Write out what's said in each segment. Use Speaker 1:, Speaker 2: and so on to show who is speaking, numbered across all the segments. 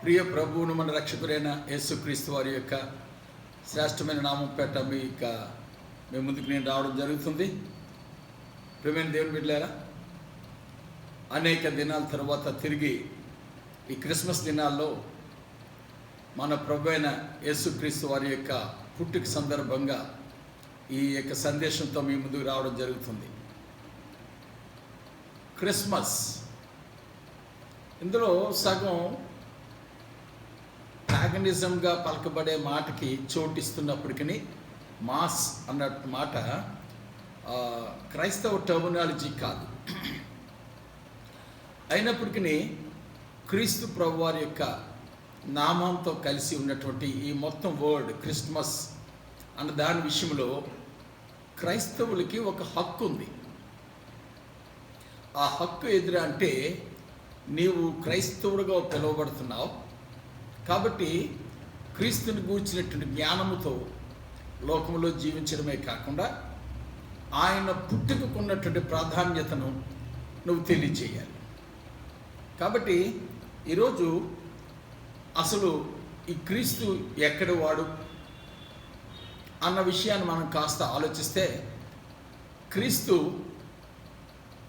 Speaker 1: ప్రియ ప్రభువును మన రక్షకుడైన యేసుక్రీస్తు వారి యొక్క శ్రేష్టమైన నామం పేట మీ ముందుకు నేను రావడం జరుగుతుంది. ప్రియమైన దేవుని బిడ్డలారా, అనేక దినాల తర్వాత తిరిగి ఈ క్రిస్మస్ దినాల్లో మన ప్రభు అయిన యేసుక్రీస్తు వారి యొక్క పుట్టుక సందర్భంగా ఈ యొక్క సందేశంతో మీ ముందుకు రావడం జరుగుతుంది. క్రిస్మస్ ఇందులో సగం ప్యాగనిజంగా పలకబడే మాటకి చోటిస్తున్నప్పటికీ మాస్ అన్న మాట క్రైస్తవ టర్మినాలజీ కాదు. అయినప్పటికీ క్రీస్తు ప్రభు వారి యొక్క నామంతో కలిసి ఉన్నటువంటి ఈ మొత్తం వర్డ్ క్రిస్మస్ అన్న దాని విషయంలో క్రైస్తవులకి ఒక హక్కు ఉంది. ఆ హక్కు ఎదురు అంటే నీవు క్రైస్తవుడిగా పిలువబడుతున్నావు కాబట్టి క్రీస్తుని గూర్చినటువంటి జ్ఞానముతో లోకంలో జీవించడమే కాకుండా ఆయన పుట్టుకున్నటువంటి ప్రాధాన్యతను నువ్వు తెలియజేయాలి. కాబట్టి ఈరోజు అసలు ఈ క్రీస్తు ఎక్కడి వాడు అన్న విషయాన్ని మనం కాస్త ఆలోచిస్తే, క్రీస్తు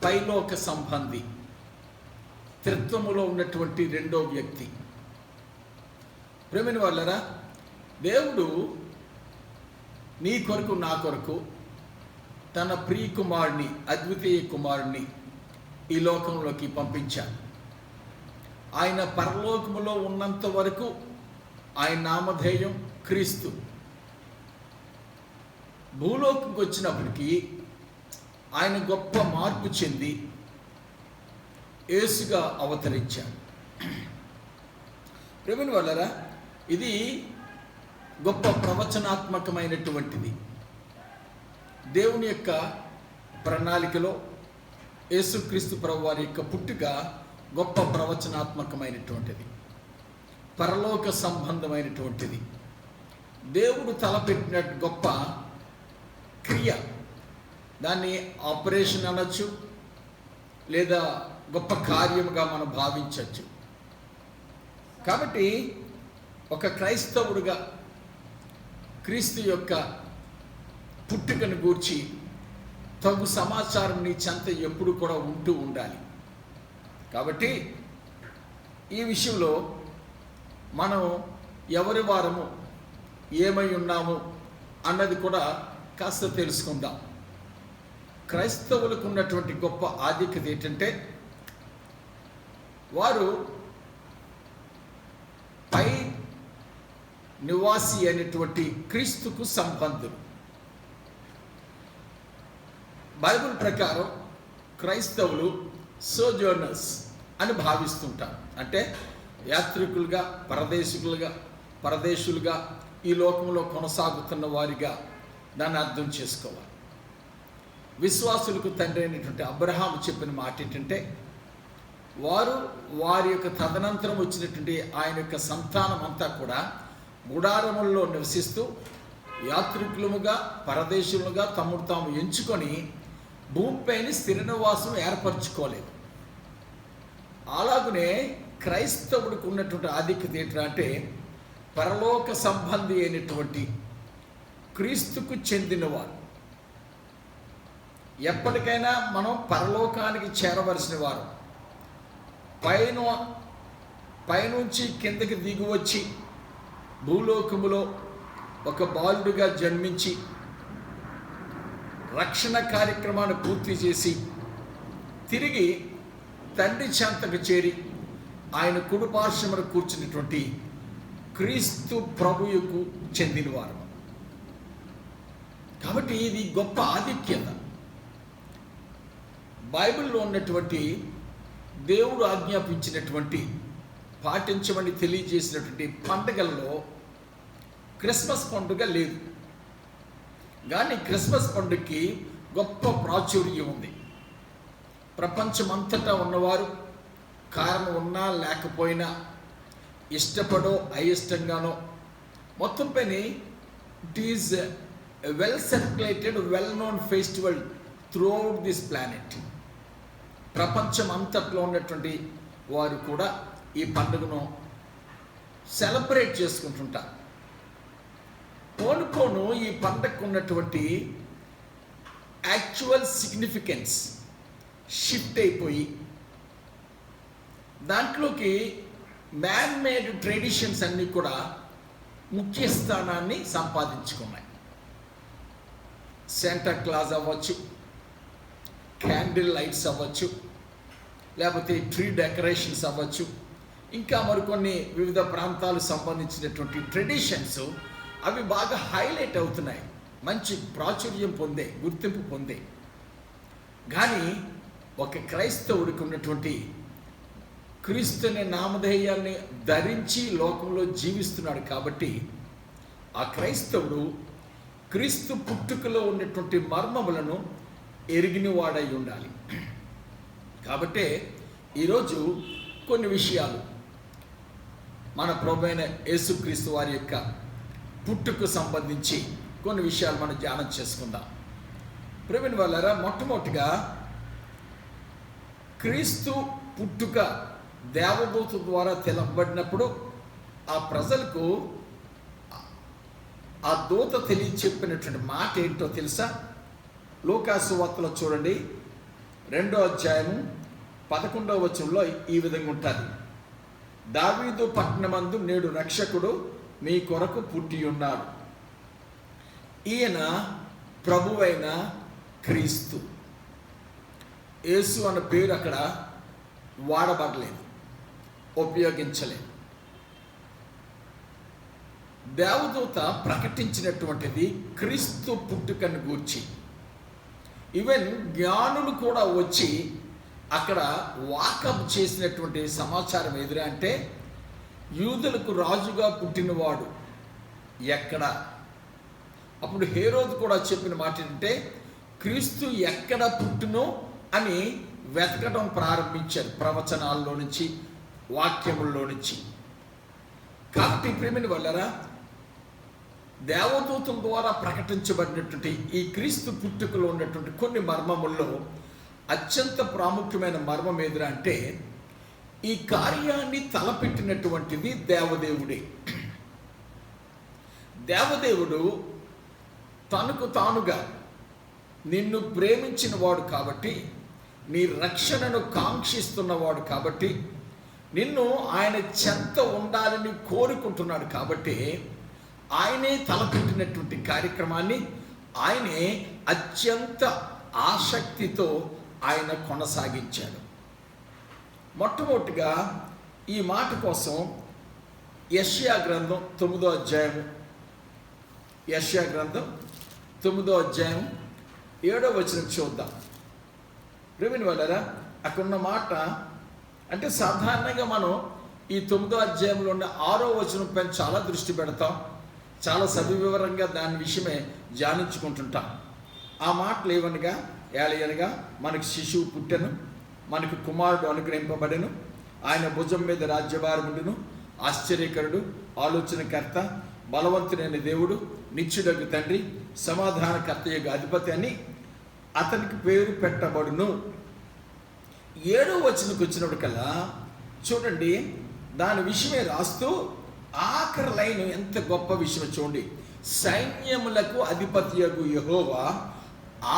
Speaker 1: పైలోక సంబంధి, త్రిత్వములో ఉన్నటువంటి రెండో వ్యక్తి. ప్రేమిని వాళ్ళరా, దేవుడు నీ కొరకు నా కొరకు తన ప్రియ కుమారుని, అద్వితీయ కుమారుని ఈ లోకంలోకి పంపించాడు. ఆయన పరలోకములో ఉన్నంత వరకు ఆయన నామధేయం క్రీస్తు. భూలోకంకి వచ్చినప్పటికీ ఆయన గొప్ప మార్పు చెంది యేసుగా అవతరించాడు. ప్రేమిని వాళ్ళరా, ఇది గొప్ప ప్రవచనాత్మకమైనటువంటిది. దేవుని యొక్క ప్రణాళికలో యేసుక్రీస్తు ప్రభు వారి యొక్క పుట్టుక గొప్ప ప్రవచనాత్మకమైనటువంటిది, పరలోక సంబంధమైనటువంటిది. దేవుడు తలపెట్టిన గొప్ప క్రియ, దాన్ని ఆపరేషన్ అనొచ్చు లేదా గొప్ప కార్యముగా మనం భావించవచ్చు. కాబట్టి ఒక క్రైస్తవుడిగా క్రీస్తు యొక్క పుట్టుకను గూర్చి తగు సమాచారం నీ చెంత ఎప్పుడు కూడా ఉంటూ ఉండాలి. కాబట్టి ఈ విషయంలో మనం ఎవరి వారము, ఏమై ఉన్నాము అన్నది కూడా కాస్త తెలుసుకుందాం. క్రైస్తవులకు ఉన్నటువంటి గొప్ప ఆధిక్యత ఏంటంటే, వారు పై నివాసి అయినటువంటి క్రీస్తుకు సంబంధులు. బైబిల్ ప్రకారం క్రైస్తవులు సోజోనర్స్ అని భావిస్తుంటారు. అంటే యాత్రికులుగా, పరదేశులుగా ఈ లోకంలో కొనసాగుతున్న వారిగా దాన్ని అర్థం చేసుకోవాలి. విశ్వాసులకు తండ్రి అయినటువంటి అబ్రహాము చెప్పిన మాట ఏంటంటే, వారి యొక్క తదనంతరం వచ్చినటువంటి ఆయన యొక్క సంతానం అంతా కూడా గుడారముల్లో నివసిస్తూ యాత్రికులముగా, పరదేశులుగా తమను తాము ఎంచుకొని భూమిపైన స్థిర నివాసం ఏర్పరచుకోలేదు. అలాగనే క్రైస్తవుడికి ఉన్నటువంటి ఆధిక్యత ఏంటంటే, పరలోక సంబంధి అయినటువంటి క్రీస్తుకు చెందినవారు. ఎప్పటికైనా మనం పరలోకానికి చేరవలసిన వారు. పైనుంచి కిందకి దిగి వచ్చి భూలోకములో ఒక బాలుడిగా జన్మించి రక్షణ కార్యక్రమాన్ని పూర్తి చేసి తిరిగి తండ్రి చెంతకు చేరి ఆయన కుడిపార్శ్వమున కూర్చున్నటువంటి క్రీస్తు ప్రభువుకు చెందినవారు. కాబట్టి ఇది గొప్ప ఆధిక్యత. బైబిల్లో ఉన్నటువంటి దేవుడు ఆజ్ఞాపించినటువంటి, పాటించమని తెలియజేసినటువంటి పండుగల్లో క్రిస్మస్ పండుగ లేదు. కానీ క్రిస్మస్ పండుగకి గొప్ప ప్రాచుర్యం ఉంది. ప్రపంచమంతటా ఉన్నవారు కారణం ఉన్నా లేకపోయినా, ఇష్టపడో అయిష్టంగానో, మొత్తం పైన it is well circulated, well known festival throughout this planet. ప్రపంచం అంతట్లో ఉన్నటువంటి వారు కూడా ఈ పండుగను సెలబ్రేట్ చేసుకుంటుంటారు. పోను ఈ పండగకు ఉన్నటువంటి యాక్చువల్ సిగ్నిఫికెన్స్ షిఫ్ట్ అయిపోయి దాంట్లోకి మ్యాన్ మేడ్ ట్రెడిషన్స్ అన్నీ కూడా ముఖ్య స్థానాన్ని సంపాదించుకున్నాయి. శాంటా క్లాజ్ అవ్వచ్చు, క్యాండిల్ లైట్స్ అవ్వచ్చు, లేకపోతే ట్రీ డెకరేషన్స్ అవ్వచ్చు, ఇంకా మరికొన్ని వివిధ ప్రాంతాలకు సంబంధించినటువంటి ట్రెడిషన్స్ అవి బాగా హైలైట్ అవుతున్నాయి, మంచి ప్రాచుర్యం పొందే, గుర్తింపు పొందే. కానీ ఒక క్రైస్తవుడికి ఉన్నటువంటి క్రీస్తుని నామధేయాన్ని ధరించి లోకంలో జీవిస్తున్నాడు కాబట్టి ఆ క్రైస్తవుడు క్రీస్తు పుట్టుకలో ఉన్నటువంటి మర్మములను ఎరిగిన వాడై ఉండాలి. కాబట్టే ఈరోజు కొన్ని విషయాలు మన ప్రభువైన యేసుక్రీస్తు వారి యొక్క పుట్టుకు సంబంధించి కొన్ని విషయాలు మనం ధ్యానం చేసుకుందాం. ప్రేమిన వాళ్ళారా, మొట్టమొదటిగా క్రీస్తు పుట్టుక దేవదూత ద్వారా తెలపబడినప్పుడు ఆ ప్రజలకు ఆ దూత తెలియచెప్పినటువంటి మాట ఏంటో తెలుసా? లూకాసు వార్తలో చూడండి, 2వ అధ్యాయము 11వ వచనంలో ఈ విధంగా ఉంటుంది. దావీదు పట్టణమందు నేడు రక్షకుడు మీ కొరకు పుట్టి ఉన్నాడు, ఈయన ప్రభువైన క్రీస్తు. యేసు అన్న పేరు అక్కడ వాడబడలేదు, ఉపయోగించలేదు. దేవదూత ప్రకటించినటువంటిది క్రీస్తు పుట్టుకను గూర్చి. ఈవెన్ జ్ఞానులు కూడా వచ్చి అక్కడ వాకప్ చేసినటువంటి సమాచారం ఎదురా అంటే, యూదులకు రాజుగా పుట్టినవాడు ఎక్కడ? అప్పుడు హేరోదు కూడా చెప్పిన మాట ఏంటంటే, క్రీస్తు ఎక్కడ పుట్టునో అని వెతకడం ప్రారంభించారు ప్రవచనాల్లో నుంచి, వాక్యముల్లో నుంచి. కాబట్టి ప్రేమిని వల్లరా, దేవదూతం ద్వారా ప్రకటించబడినటువంటి ఈ క్రీస్తు పుట్టుకలో ఉన్నటువంటి కొన్ని మర్మముల్లో అత్యంత ప్రాముఖ్యమైన మర్మం ఎదురా అంటే, ఈ కార్యాన్ని తలపెట్టినటువంటిది దేవదేవుడే. దేవదేవుడు తనకు తానుగా నిన్ను ప్రేమించిన వాడు కాబట్టి, నీ రక్షణను కాంక్షిస్తున్నవాడు కాబట్టి, నిన్ను ఆయన చెంత ఉండాలని కోరుకుంటున్నాడు కాబట్టి ఆయనే తలపెట్టినటువంటి కార్యక్రమాన్ని ఆయనే అత్యంత ఆసక్తితో ఆయన కొనసాగించాడు. మొట్టమొదటిగా ఈ మాట కోసం యెషయా గ్రంథం 9వ అధ్యాయం, యెషయా గ్రంథం 9వ అధ్యాయం 7వ వచనం చూద్దాం. ప్రేమిని వాళ్ళరా, అక్కడున్న మాట అంటే సాధారణంగా మనం ఈ 9వ అధ్యాయంలో ఉన్న 6వ వచనం పైన చాలా దృష్టి పెడతాం, చాలా సవివరంగా దాని విషయమే ధ్యానించుకుంటుంటాం. ఆ మాటలు ఏవనగా, ఏలయనగా మనకు శిశువు పుట్టెను, మనకు కుమారుడు అనుగ్రహింపబడెను, ఆయన భుజం మీద రాజ్యభారముండును, ఆశ్చర్యకరుడు, ఆలోచనకర్త, బలవంతుడైన దేవుడు, నిత్యుడగు తండ్రి, సమాధానకర్త యొక్క అధిపతి అని అతనికి పేరు పెట్టబడును. 7వ వచనంకి వచ్చినప్పటికల్లా చూడండి, దాని విషయమే రాస్తూ ఆఖరి లైన్ ఎంత గొప్ప విషయం చూడండి. సైన్యములకు అధిపతియగు యెహోవా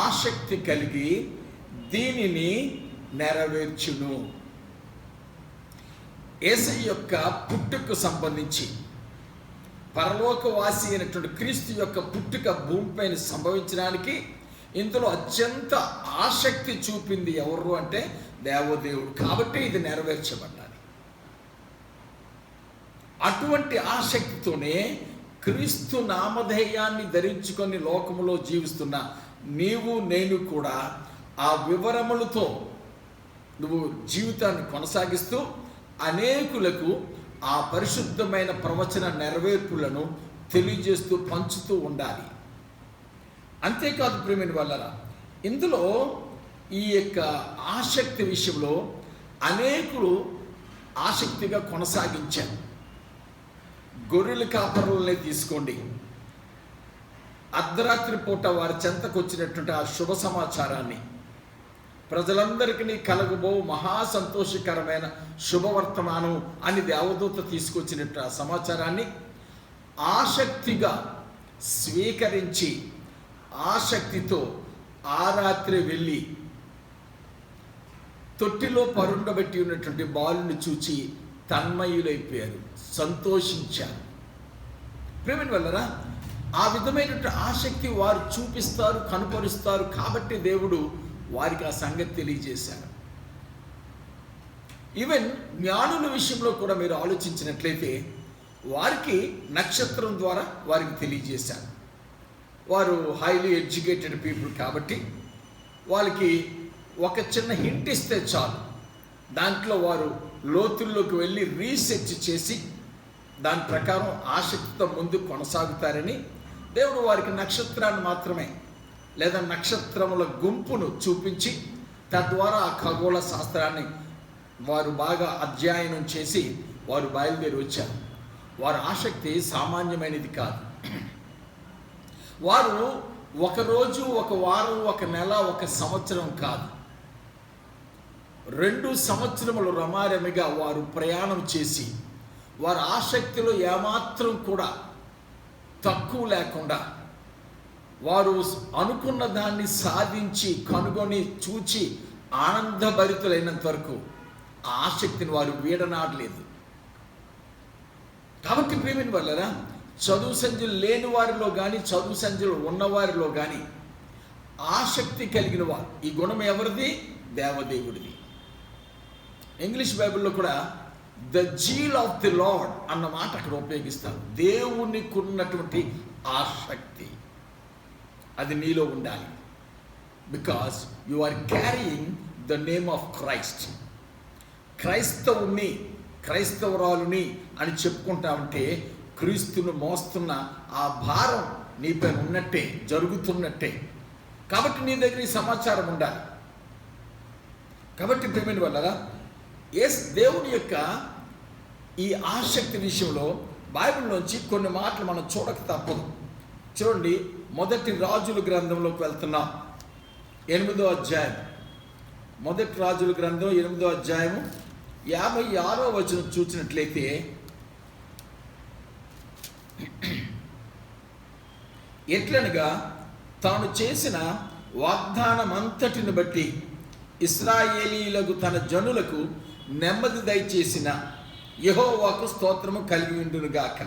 Speaker 1: ఆసక్తి కలిగి దీనిని నెరవేర్చును. యేసయ్య యొక్క పుట్టుకు సంబంధించి పరలోకవాసి అయినటువంటి క్రీస్తు యొక్క పుట్టుక భూమిపైన సంభవించడానికి ఇందులో అత్యంత ఆసక్తి చూపింది ఎవరు అంటే దేవదేవుడు. కాబట్టి ఇది నెరవేర్చబడాలి. అటువంటి ఆసక్తితోనే క్రీస్తు నామధేయాన్ని ధరించుకొని లోకములో జీవిస్తున్న నీవు నేను కూడా ఆ వివరములతో నువ్వు జీవితాన్ని కొనసాగిస్తూ అనేకులకు ఆ పరిశుద్ధమైన ప్రవచన నెరవేర్పులను తెలియజేస్తూ పంచుతూ ఉండాలి. అంతేకాదు ప్రేమిని వల్లరా, ఇందులో ఈ యొక్క ఆసక్తి విషయంలో అనేకులు ఆసక్తిగా కొనసాగించారు. గొర్రెల కాపరులనే తీసుకోండి, అర్ధరాత్రి పూట వారి చెంతకు వచ్చినటువంటి ఆ శుభ సమాచారాన్ని ప్రజలందరికీ కలగబో మహా సంతోషకరమైన శుభవర్తమానం అని దేవదూత తీసుకొచ్చినట్టు ఆ సమాచారాన్ని ఆసక్తిగా స్వీకరించి ఆసక్తితో ఆ రాత్రి వెళ్ళి తొట్టిలో పరుండబెట్టి ఉన్నటువంటి బాలుని చూచి తన్మయులైపోయారు, సంతోషించారు. ప్రేమని వల్లరా ఆ విధమైనటువంటి ఆసక్తి వారు చూపిస్తారు, కనుపరుస్తారు. కాబట్టి దేవుడు వారికి ఆ సంగతి తెలియజేశారు. ఈవెన్ జ్ఞానుల విషయంలో కూడా మీరు ఆలోచించినట్లయితే వారికి నక్షత్రం ద్వారా వారికి తెలియజేశారు. వారు హైలీ ఎడ్యుకేటెడ్ పీపుల్ కాబట్టి వాళ్ళకి ఒక చిన్న హింట్ ఇస్తే చాలు, దాంట్లో వారు లోతుల్లోకి వెళ్ళి రీసెర్చ్ చేసి దాని ప్రకారం ఆసక్తితో ముందు కొనసాగుతారని దేవుడు వారికి నక్షత్రాన్ని మాత్రమే లేదా నక్షత్రముల గుంపును చూపించి తద్వారా ఆ ఖగోళ శాస్త్రాన్ని వారు బాగా అధ్యయనం చేసి వారు బయలుదేరి వచ్చారు. వారి ఆసక్తి సామాన్యమైనది కాదు. వారు ఒక రోజు, ఒక వారం, ఒక నెల, ఒక సంవత్సరం కాదు, 2 సంవత్సరములు రమారమిగా వారు ప్రయాణం చేసి వారి ఆసక్తిలో ఏమాత్రం కూడా తక్కువ లేకుండా వారు అనుకున్న దాన్ని సాధించి కనుగొని చూచి ఆనందభరితులైనంత వరకు ఆ ఆసక్తిని వారు వీడనాడలేదు. కాబట్టి ప్రేమిని వల్లరా చదువు సంధ్యలు లేని వారిలో కానీ చదువు సంధ్యలు ఉన్నవారిలో కానీ ఆసక్తి కలిగిన వారు, ఈ గుణం ఎవరిది? దేవదేవుడిది. ఇంగ్లీష్ బైబిల్లో కూడా the zeal of the lord అన్న మాట అక్కడ ఉపయోగిస్తారు. దేవునికి ఉన్నటువంటి ఆసక్తి అది నీలో ఉండాలి. Because you are carrying the name of Christ. క్రైస్తవుని, క్రైస్తవురాలుని అని చెప్పుకుంటా ఉంటే క్రీస్తును మోస్తున్న ఆ భారం నీపైన ఉన్నట్టే, జరుగుతున్నట్టే. కాబట్టి నీ దగ్గర ఈ సమాచారం ఉండాలి. కాబట్టి ప్రేమిని వల్ల దేవుని యొక్క ఈ ఆసక్తి విషయంలో బైబిల్లోంచి కొన్ని మాటలు మనం చూడక తప్పదు. చూడండి, 1 రాజుల గ్రంథంలోకి వెళ్తున్నాం. 8వ అధ్యాయం, 1 రాజుల గ్రంథం 8వ అధ్యాయము 56వ వచనం చూసినట్లయితే, ఎట్లనగా తాను చేసిన వాగ్దానమంతటిని బట్టి ఇశ్రాయేలీయులకు తన జనులకు నెమ్మది దయచేసిన యెహోవాకు స్తోత్రము కలిగి ఉండునుగాక.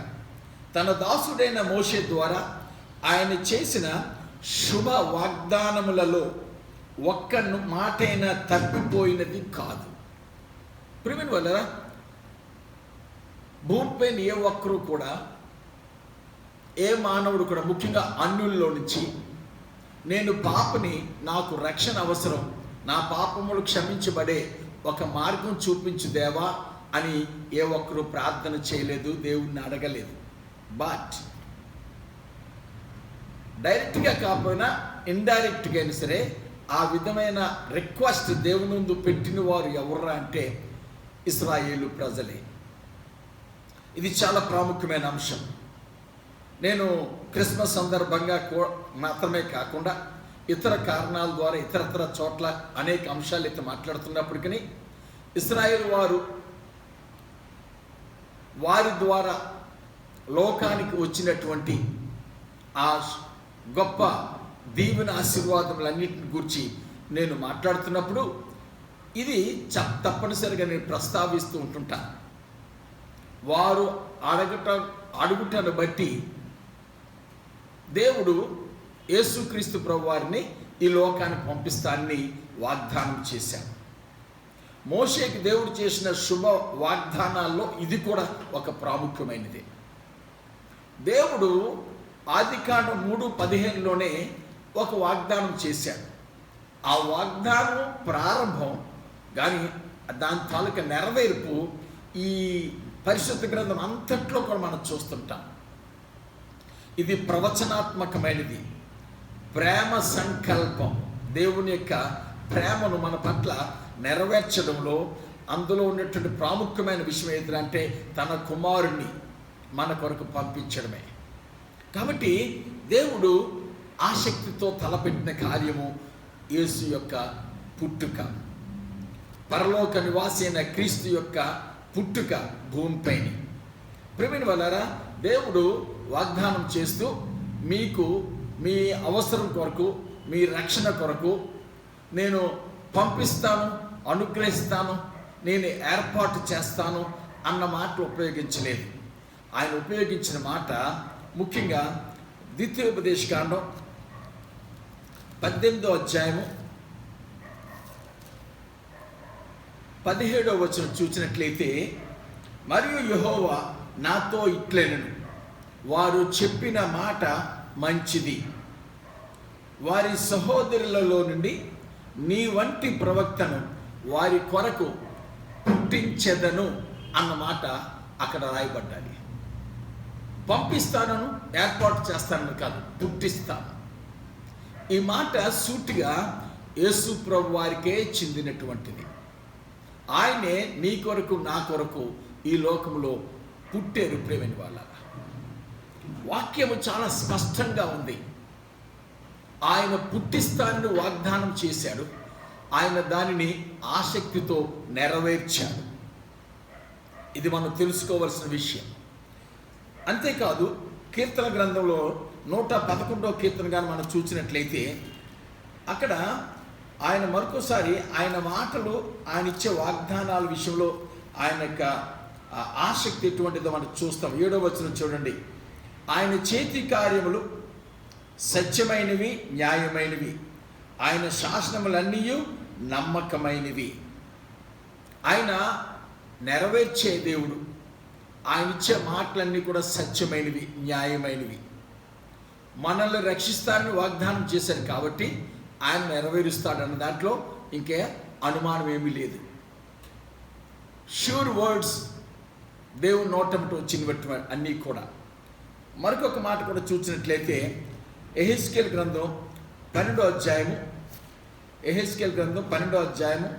Speaker 1: తన దాసుడైన మోషే ద్వారా ఆయన చేసిన శుభ వాగ్దానములలో ఒక్క మాటైనా తప్పిపోయినది కాదు. ప్రియమైన వాళ్ళరా, భూమిపైన ఏ ఒక్కరు కూడా, ఏ మానవుడు కూడా, ముఖ్యంగా అన్యుల్లో నుంచి నేను పాపని, నాకు రక్షణ అవసరం, నా పాపములు క్షమించబడే ఒక మార్గం చూపించు దేవా అని ఏ ఒక్కరు ప్రార్థన చేయలేదు, దేవుణ్ణి అడగలేదు. బట్ డైరెక్ట్గా కాకపోయినా ఇండైరెక్ట్గా అయినా సరే ఆ విధమైన రిక్వెస్ట్ దేవుని ముందు పెట్టిన వారు ఎవరు అంటే ఇశ్రాయేలు ప్రజలే. ఇది చాలా ప్రాముఖ్యమైన అంశం. నేను క్రిస్మస్ సందర్భంగా మాత్రమే కాకుండా ఇతర కారణాల ద్వారా ఇతరతర చోట్ల అనేక అంశాలు అయితే మాట్లాడుతున్నప్పటికీ ఇశ్రాయేలు వారి ద్వారా లోకానికి వచ్చినటువంటి ఆ గొప్ప దీవెన ఆశీర్వాదములన్నింటిని గురించి నేను మాట్లాడుతున్నప్పుడు ఇది తప్పనిసరిగా నేను ప్రస్తావిస్తూ ఉంటుంటాను. వారు అడుగుటను బట్టి దేవుడు యేసుక్రీస్తు ప్రభువారిని ఈ లోకానికి పంపిస్తానని వాగ్దానం చేశాడు. మోషేకి దేవుడు చేసిన శుభ వాగ్దానాల్లో ఇది కూడా ఒక ప్రాముఖ్యమైనది. దేవుడు ఆదికాండం 3:15లోనే ఒక వాగ్దానం చేశాడు. ఆ వాగ్దానం ప్రారంభం కానీ దాని తాలూకా నెరవేర్పు ఈ పరిశుద్ధ గ్రంథం అంతట్లో కూడా మనం చూస్తుంటాం. ఇది ప్రవచనాత్మకమైనది, ప్రేమ సంకల్పం. దేవుని యొక్క ప్రేమను మన పట్ల నెరవేర్చడంలో అందులో ఉన్నటువంటి ప్రాముఖ్యమైన విషయం ఏంటంటే తన కుమారుణ్ణి మన కొరకు పంపించడమే. కాబట్టి దేవుడు ఆసక్తితో తలపెట్టిన కార్యము యేసు యొక్క పుట్టుక, పరలోక నివాసి అయిన క్రీస్తు యొక్క పుట్టుక భూమిపైన. ప్రియమైన వాళ్ళారా, దేవుడు వాగ్దానం చేస్తూ మీకు మీ అవసరం కొరకు, మీ రక్షణ కొరకు నేను పంపిస్తాను, అనుగ్రహిస్తాను, నేను ఏర్పాటు చేస్తాను అన్న మాట ఉపయోగించలేదు. ఆయన ఉపయోగించిన మాట ముఖ్యంగా ద్వితీయోపదేశకాండం 18వ అధ్యాయము 17వ వచనం చూసినట్లయితే, మరియు యెహోవా నాతో ఇట్లనెను, వారు చెప్పిన మాట మంచిది, వారి సహోదరులలో నుండి నీ వంటి ప్రవక్తను వారి కొరకు పుట్టించెదను అన్న మాట అక్కడ రాయబడ్డాలి. పంపిస్తానను, ఏర్పాటు చేస్తానని కాదు, పుట్టిస్తాను. ఈ మాట సూటిగా యేసు ప్రభు వారికే చెందినటువంటిది. ఆయనే నీ కొరకు నా కొరకు ఈ లోకంలో పుట్టారు. ప్రేమైన వాళ్ళ వాక్యము చాలా స్పష్టంగా ఉంది. ఆయన పుట్టిస్తానని వాగ్దానం చేశాడు, ఆయన దానిని ఆసక్తితో నెరవేర్చాడు. ఇది మనం తెలుసుకోవాల్సిన విషయం. అంతేకాదు, కీర్తన గ్రంథంలో 111వ కీర్తన కానీ మనం చూసినట్లయితే అక్కడ ఆయన మరొకసారి ఆయన మాటలు, ఆయన ఇచ్చే వాగ్దానాల విషయంలో ఆయన యొక్క ఆసక్తి ఎటువంటిదో మనం చూస్తాం. 7వ వచనం చూడండి, ఆయన చేతి కార్యములు సత్యమైనవి, న్యాయమైనవి, ఆయన శాసనములన్నీ నమ్మకమైనవి. ఆయన నెరవేర్చే దేవుడు. ఆయన ఇచ్చే మాటలన్నీ కూడా సత్యమైనవి, న్యాయమైనవి. మనల్ని రక్షిస్తారని వాగ్దానం చేశారు కాబట్టి ఆయన నెరవేరుస్తాడన్న దాంట్లో ఇంకే అనుమానం ఏమీ లేదు. ష్యూర్ వర్డ్స్ దేవుని నోటమిట వచ్చినట్టు అన్నీ కూడా. మరొక మాట కూడా చూసినట్లయితే యెహెజ్కేలు గ్రంథం 12వ అధ్యాయము, యెహెజ్కేలు గ్రంథం 12వ అధ్యాయము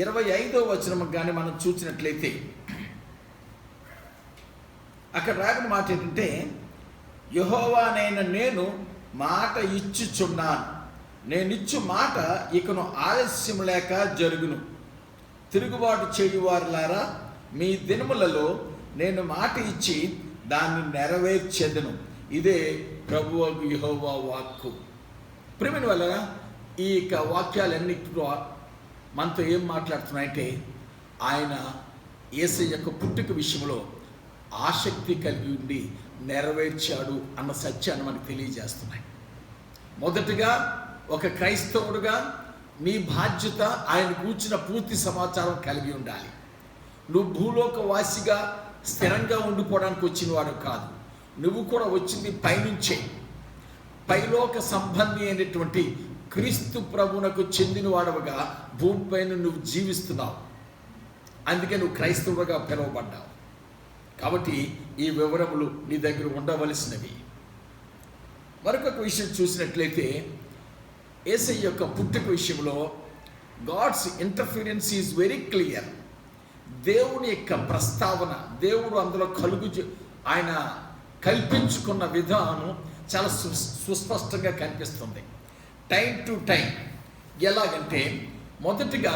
Speaker 1: 25వ వచనం కానీ మనం చూసినట్లయితే అక్కడ రాగిన మాట ఏంటంటే, యెహోవానైన నేను మాట ఇచ్చుచున్నాను, నేనిచ్చు మాట ఇకను ఆలస్యం లేక జరుగును. తిరుగుబాటు చేయువారులారా, మీ దినములలో నేను మాట ఇచ్చి దాన్ని నెరవేర్చెదను. ఇదే ప్రభువు యెహోవా వాక్కు. ప్రియమైన వాళ్ళరా, ఈ వాక్యాలన్నీ మనతో ఏం మాట్లాడుతున్నాయంటే, ఆయన యేసయ్య యొక్క పుట్టుక విషయంలో ఆసక్తి కలిగి ఉండి నెరవేర్చాడు అన్న సత్యాన్ని మనకు తెలియజేస్తున్నాయి. మొదటగా ఒక క్రైస్తవుడుగా నీ బాధ్యత ఆయన కూర్చున్న పూర్తి సమాచారం కలిగి ఉండాలి. నువ్వు భూలోకవాసిగా స్థిరంగా ఉండిపోవడానికి వచ్చిన వాడు కాదు. నువ్వు కూడా వచ్చింది పైనుంచే, పైలోక సంబంధి అయినటువంటి క్రీస్తు ప్రభునకు చెందిన వాడవుగా భూమిపైన నువ్వు జీవిస్తున్నావు. అందుకే నువ్వు క్రైస్తవుడుగా పిలువబడ్డావు. కాబట్టి ఈ వివరములు నీ దగ్గర ఉండవలసినవి. మరొక విషయం చూసినట్లయితే, యేసయ్య యొక్క పుట్టుక విషయంలో God's interference is very clear. దేవుని యొక్క ప్రస్తావన, దేవుడు అందులో ఆయన కల్పించుకున్న విధానం చాలా సుస్పష్టంగా కనిపిస్తుంది. Time to time. ఎలాగంటే, మొదటిగా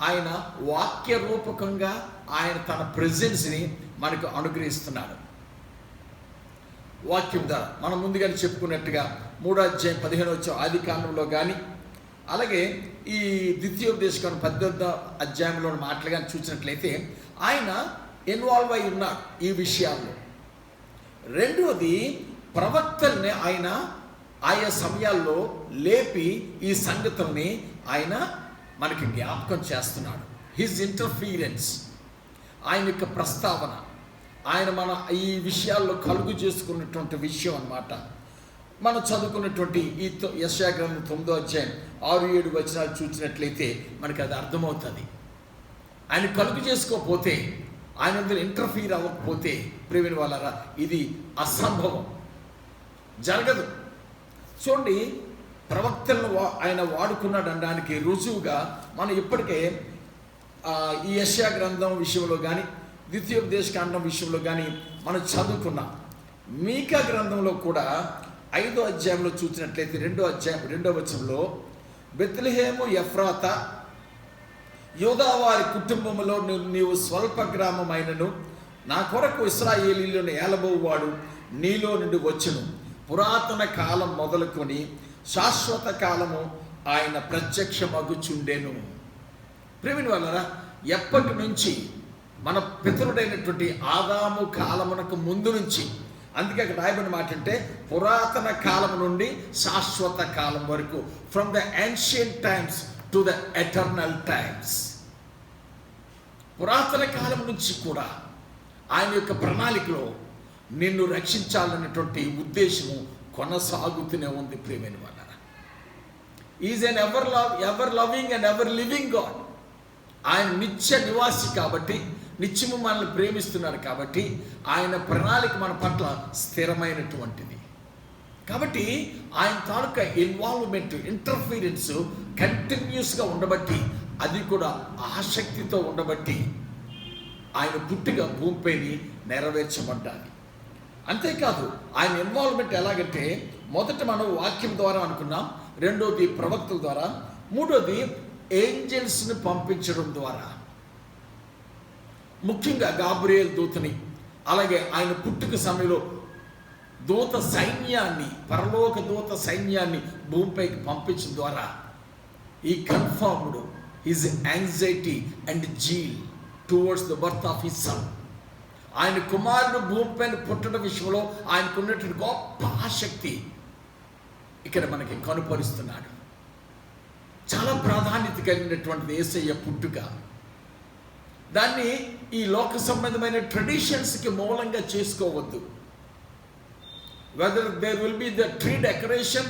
Speaker 1: ఆయన వాక్య రూపకంగా ఆయన తన ప్రెజెన్స్ని మనకు అనుగ్రహిస్తున్నాడు. వాక్యం ద్వారా మనం ముందుగానే చెప్పుకున్నట్టుగా 3వ అధ్యాయం 15వ వచనం ఆది కాండంలో కానీ, అలాగే ఈ ద్వితీయోపదేశకాండం 18వ అధ్యాయంలో మాటలు కానీ చూసినట్లయితే ఆయన ఇన్వాల్వ్ అయి ఉన్నాడు ఈ విషయాల్లో. రెండవది, ప్రవక్తల్ని ఆయన ఆయా సమయాల్లో లేపి ఈ సంగతుల్ని ఆయన మనకి జ్ఞాపకం చేస్తున్నాడు. హిజ్ ఇంటర్ఫీరెన్స్, ఆయన యొక్క ప్రస్తావన, ఆయన మన ఈ విషయాల్లో కలుగు చేసుకున్నటువంటి విషయం అన్నమాట. మనం చదువుకున్నటువంటి ఈ యెషయా గ్రంథం 9వ అధ్యాయం 6-7 వచనాలు చూసినట్లయితే మనకి అది అర్థమవుతుంది. ఆయన కలుగు చేసుకోకపోతే, ఆయన అందులో ఇంటర్ఫీర్ అవ్వకపోతే, ప్రియమైన వాళ్ళారా, ఇది అసంభవం, జరగదు. చూడండి, ప్రవక్తలను ఆయన వాడుకున్నాడు అనడానికి రుజువుగా మనం ఇప్పటికే ఈ యెషయా గ్రంథం విషయంలో కానీ, ద్వితీయోపదేశకాండం విషయంలో కానీ మనం చదువుకున్నాం. మీకా గ్రంథంలో కూడా 5వ అధ్యాయంలో చూసినట్లయితే 2వ వచనంలో, బెత్లెహేము ఎఫ్రాతా యూదా వారి కుటుంబంలో నీవు స్వల్ప గ్రామమైనను నా కొరకు ఇశ్రాయేలీయులను ఏలబోవాడు నీలో నుండి వచ్చును. పురాతన కాలం మొదలుకొని శాశ్వత కాలము ఆయన ప్రత్యక్షమగుచుండెను. ప్రేమిని వలన ఎప్పటి నుంచి మన పితరుడైనటువంటి ఆదాము కాలమునకు ముందు నుంచి, అందుకే అక్కడ రాయబడిన మాట అంటే పురాతన కాలం నుండి శాశ్వత కాలం వరకు, from the ancient times to the eternal times. పురాతన కాలం నుంచి కూడా ఆయన యొక్క ప్రణాళికలో నిన్ను రక్షించాలన్నటువంటి ఉద్దేశము కొనసాగుతూనే ఉంది. ప్రేమైన వాళ్ళ is an ever loving and ever living God. ఆయన నిత్య నివాసి కాబట్టి, నిత్యము మనల్ని ప్రేమిస్తున్నారు కాబట్టి ఆయన ప్రణాళిక మన పట్ల స్థిరమైనటువంటిది. కాబట్టి ఆయన తాలూకా ఇన్వాల్వ్మెంట్, ఇంటర్ఫీరెన్స్ కంటిన్యూస్గా ఉండబట్టి, అది కూడా ఆసక్తితో ఉండబట్టి ఆయన పుట్టిగా భూమిపైని నెరవేర్చబడ్డాది. అంతేకాదు ఆయన ఇన్వాల్వ్మెంట్ ఎలాగంటే, మొదట మనం వాక్యం ద్వారా అనుకున్నాం, రెండోది ప్రవక్తల ద్వారా, మూడోది ఏంజల్స్ని పంపించడం ద్వారా. ముఖ్యంగా గాబ్రియేల్ దూతని, అలాగే ఆయన పుట్టుక సమయంలో దూత సైన్యాన్ని, పరలోక దూత సైన్యాన్ని భూమిపైకి పంపించడం ద్వారా ఈ confirmed his anxiety and zeal towards the birth of his son. ఆయన కుమారుడు భూమిపైన పుట్టడం విషయంలో ఆయనకున్నటువంటి గొప్ప ఆసక్తి ఇక్కడ మనకి కనుపరుస్తున్నాడు. చాలా ప్రాధాన్యత కలిగినటువంటిది యేసయ్య పుట్టుక. దాన్ని ఈ లోక సంబంధమైన ట్రెడిషన్స్కి మూలంగా చేసుకోవద్దు. Whether there will be the tree decoration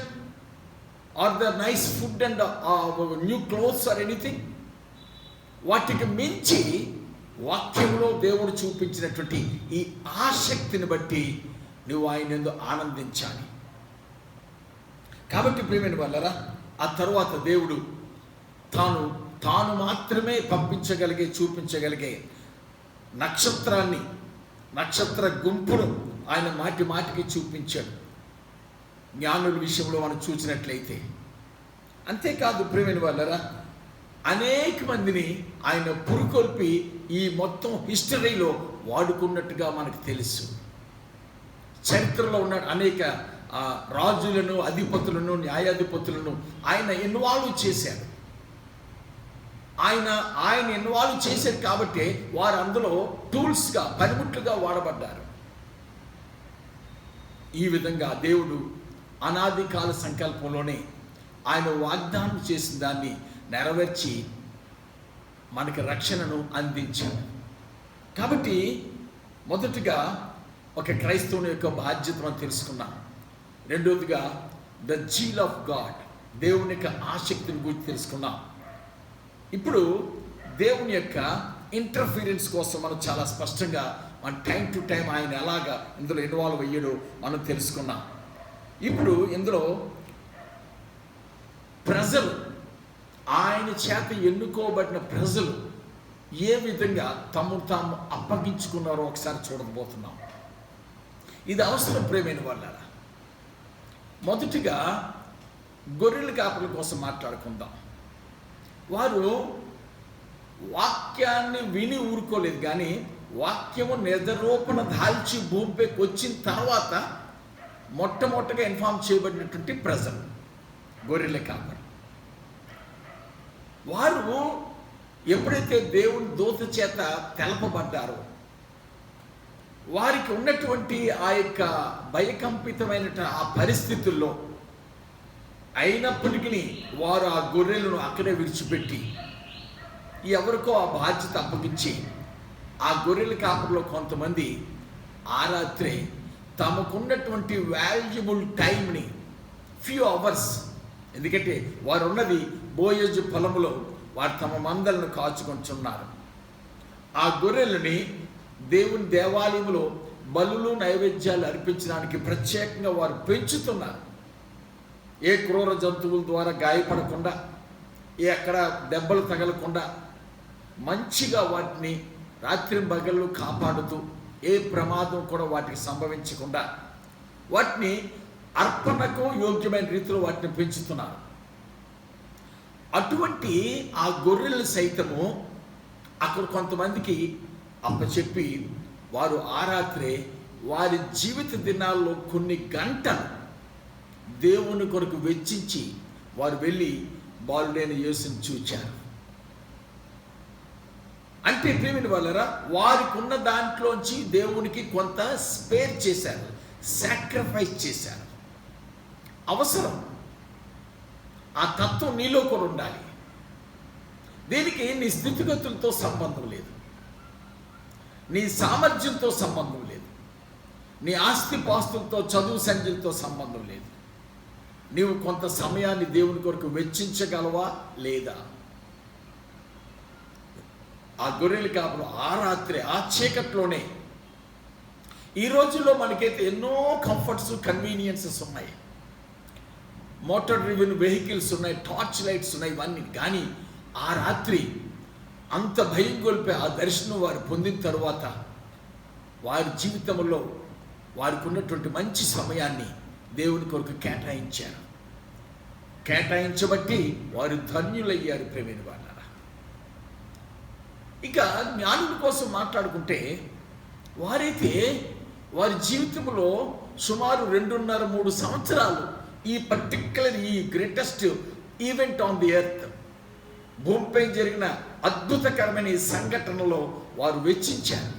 Speaker 1: or the nice food and new clothes or anything, వాటికి మించి వాక్యంలో దేవుడు చూపించినటువంటి ఈ ఆసక్తిని బట్టి నువ్వు ఆయన యందు ఆనందించాలి. కాబట్టి ప్రియమైన వాళ్ళరా, ఆ తరువాత దేవుడు తాను మాత్రమే పంపించగలిగే, చూపించగలిగే నక్షత్రాన్ని, నక్షత్ర గుంపును ఆయన మాటి మాటికి చూపించాడు. జ్ఞానుల విషయంలో మనం చూసినట్లయితే. అంతేకాదు ప్రియమైన వాళ్ళరా, అనేక మందిని ఆయన పురుకొల్పి ఈ మొత్తం హిస్టరీలో వాడుకున్నట్టుగా మనకు తెలుసు. చరిత్రలో ఉన్న అనేక రాజులను, అధిపతులను, న్యాయాధిపతులను ఆయన ఇన్వాల్వ్ చేశారు. ఆయన ఇన్వాల్వ్ చేశారు కాబట్టి వారు అందులో టూల్స్గా, పనిముట్లుగా వాడబడ్డారు. ఈ విధంగా దేవుడు అనాది కాల సంకల్పంలోనే ఆయన వాగ్దానం చేసిన దాన్ని నెరవేర్చి మనకి రక్షణను అందించాడు. కాబట్టి మొదటిగా ఒక క్రైస్తవుని యొక్క బాధ్యత మనం తెలుసుకున్నాం. రెండోదిగా ద జీల్ ఆఫ్ గాడ్, దేవుని యొక్క ఆసక్తిని గురించి తెలుసుకున్నాం. ఇప్పుడు దేవుని యొక్క ఇంటర్ఫీరెన్స్ కోసం మనం చాలా స్పష్టంగా మన టైం టు టైం ఆయన ఎలాగా ఇందులో ఇన్వాల్వ్ అయ్యాడో మనం తెలుసుకున్నాం. ఇప్పుడు ఇందులో ప్రజలు, ఆయన చేత ఎన్నుకోబడిన ప్రజలు ఏ విధంగా తాము అప్పగించుకున్నారో ఒకసారి చూడబోతున్నాం. ఇది అవసరం ప్రేమైన వాళ్ళారా. మొదటిగా గొర్రెల కాపరుల కోసం మాట్లాడుకుందాం. వారు వాక్యాన్ని విని ఊరుకోలేదు, కానీ వాక్యము నిజరూపణ దాల్చి భూమిపైకి వచ్చిన తర్వాత మొట్టమొదటిగా ఇన్ఫార్మ్ చేయబడినటువంటి ప్రజలు గొర్రెల కాపరు. వారు ఎప్పుడైతే దేవుని దూత చేత తెలపబడ్డారో, వారికి ఉన్నటువంటి ఆ యొక్క భయకంపితమైన ఆ పరిస్థితుల్లో అయినప్పటికీ వారు ఆ గొర్రెలను అక్కడే విడిచిపెట్టి ఎవరికో ఆ బాధ్యత అప్పగించి, ఆ గొర్రెల కాపరిలో కొంతమంది ఆ రాత్రి తమకున్నటువంటి వాల్యుబుల్ టైంని, ఫ్యూ అవర్స్, ఎందుకంటే వారు ఉన్నది బోయజు పొలములో, వారు తమ మందలను కాచుకొంటున్నారు. ఆ గొర్రెలని దేవుని దేవాలయంలో బలులు, నైవేద్యాలు అర్పించడానికి ప్రత్యేకంగా వారు పెంచుతున్నారు. ఏ క్రూర జంతువుల ద్వారా గాయపడకుండా, ఎక్కడ దెబ్బలు తగలకుండా మంచిగా వాటిని రాత్రి పగళ్ళు కాపాడుతూ, ఏ ప్రమాదం కూడా వాటికి సంభవించకుండా వాటిని అర్పణకు యోగ్యమైన రీతిలో వాటిని పెంచుతున్నారు. అటువంటి ఆ గొర్రెలు సైతము అక్కడ కొంతమందికి అప్పచెప్పి వారు ఆ రాత్రే వారి జీవిత దినాల్లో కొన్ని గంటలు దేవుని కొరకు వెచ్చించి వారు వెళ్ళి బాలుడైన యేసుని చూచారు. అంటే ప్రియమైన వాళ్ళరా, వారికి ఉన్న దాంట్లోంచి దేవునికి కొంత స్పేర్ చేశారు, సాక్రిఫైస్ చేశారు. అవసరం. ఆ తత్వం నీలో కూడా ఉండాలి. దీనికి నీ స్థితిగతులతో సంబంధం లేదు, నీ సామర్థ్యంతో సంబంధం లేదు, నీ ఆస్తిపాస్తులతో చదువు సంఖ్యలతో సంబంధం లేదు. నీవు కొంత సమయాన్ని దేవుని కొరకు వెచ్చించగలవా లేదా? ఆ గొర్రెల కాపులు ఆ రాత్రి ఆ చీకట్లోనే, ఈ రోజుల్లో మనకైతే ఎన్నో కంఫర్ట్స్ కన్వీనియన్సెస్ ఉన్నాయి, మోటార్ డ్రివెన్ వెహికల్స్ ఉన్నాయి, టార్చ్ లైట్స్ ఉన్నాయి, ఇవన్నీ. కానీ ఆ రాత్రి అంత భయం గొల్పే ఆ దర్శనం వారు పొందిన తరువాత వారి జీవితంలో వారికి ఉన్నటువంటి మంచి సమయాన్ని దేవుని కొరకు కేటాయించారు. కేటాయించబట్టి వారు ధన్యులయ్యారు. ప్రేమైన వాళ్ళారా, ఇక జ్ఞానుల కోసం మాట్లాడుకుంటే వారైతే వారి జీవితంలో సుమారు 2.5-3 సంవత్సరాలు ఈ పర్టిక్యులర్ ఈ greatest event on the earth, భూమిపై జరిగిన అద్భుతకరమైన ఈ సంఘటనలో వారు వెచ్చించారు.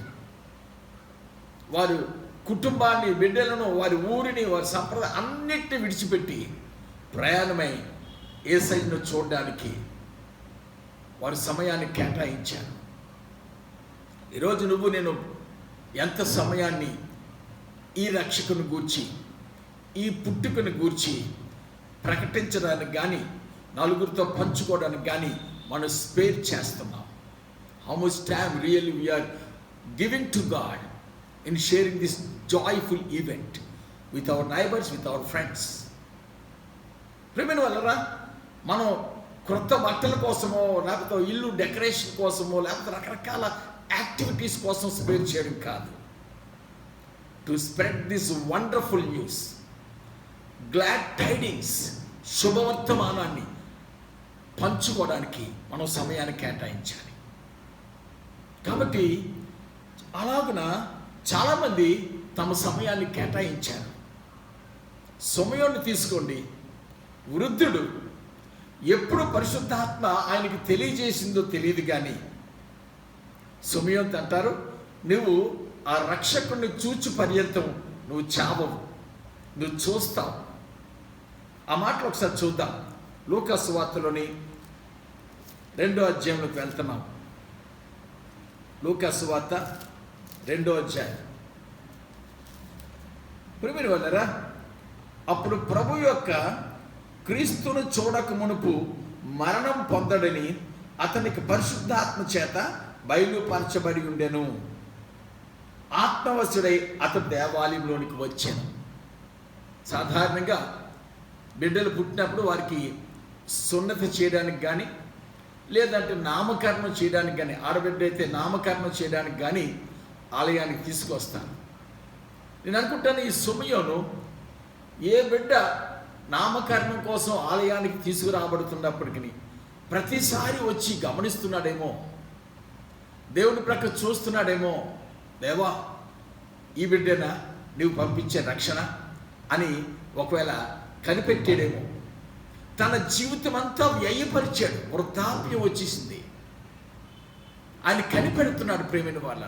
Speaker 1: వారు కుటుంబాన్ని, బిడ్డలను, వారి ఊరిని, వారి సంప్రదాయం అన్నిటిని విడిచిపెట్టి ప్రయాణమై యేసయ్యను చూడడానికి వారి సమయాన్ని కేటాయించారు. ఈరోజు నువ్వు నేను ఎంత సమయాన్ని ఈ రక్షకుని గూర్చి, ఈ పుట్టుకను గూర్చి ప్రకటించడానికి కానీ, నలుగురితో పంచుకోవడానికి కానీ మనం స్పేర్ చేస్తున్నాం? How much time really we are giving to God in sharing this joyful event with our neighbours, with our friends? ప్రేమైన వాళ్ళరా, మనం క్రొత్త బట్టల కోసమో, లేకపోతే ఇల్లు డెకరేషన్ కోసమో, లేకపోతే రకరకాల యాక్టివిటీస్ కోసం స్పేర్ చేయడం కాదు. To spread this wonderful news, glad tidings, శుభవర్తమానాన్ని పంచుకోవడానికి మనం సమయాన్ని కేటాయించాలి. కాబట్టి అలాగున చాలామంది తమ సమయాన్ని కేటాయించారు. సమయాన్ని తీసుకోండి. వృద్ధుడు ఎప్పుడు పరిశుద్ధాత్మ ఆయనకి తెలియజేసిందో తెలియదు, కానీ సమయం అంటారు, నువ్వు ఆ రక్షకుడిని చూచు పర్యంతం నువ్వు చావవు, నువ్వు చూస్తావు. ఆ మాటలు ఒకసారి చూద్దాం. లూకా సువార్తలోని 2వ అధ్యాయంలోకి వెళ్తున్నాం. లూకా సువార్త 2వ అధ్యాయం. ప్రియమైన వాళ్ళారా, అప్పుడు ప్రభు యొక్క క్రీస్తును చూడక మునుపు మరణం పొందడని అతనికి పరిశుద్ధాత్మ చేత బయలుపరచబడి ఉండెను. ఆత్మవశుడై అతడు దేవాలయంలోనికి వచ్చాను. సాధారణంగా బిడ్డలు పుట్టినప్పుడు వారికి సున్నతి చేయడానికి కానీ, లేదంటే నామకరణం చేయడానికి కానీ, ఆడబిడ్డ అయితే నామకరణం చేయడానికి కానీ ఆలయానికి తీసుకొస్తాను. నేను అనుకుంటాను, ఈ సమయంలో ఏ బిడ్డ నామకరణం కోసం ఆలయానికి తీసుకురాబడుతున్నప్పటికీ ప్రతిసారి వచ్చి గమనిస్తున్నాడేమో, దేవుని ప్రక్క చూస్తున్నాడేమో, దేవా ఈ బిడ్డనా నీవు పంపించే రక్షణ అని ఒకవేళ కనిపెట్టాడేమో. తన జీవితం అంతా వ్యయపరిచాడు, వృద్ధాప్యం వచ్చేసింది, ఆయన కనిపెడుతున్నాడు. ప్రేమైన వాళ్ళ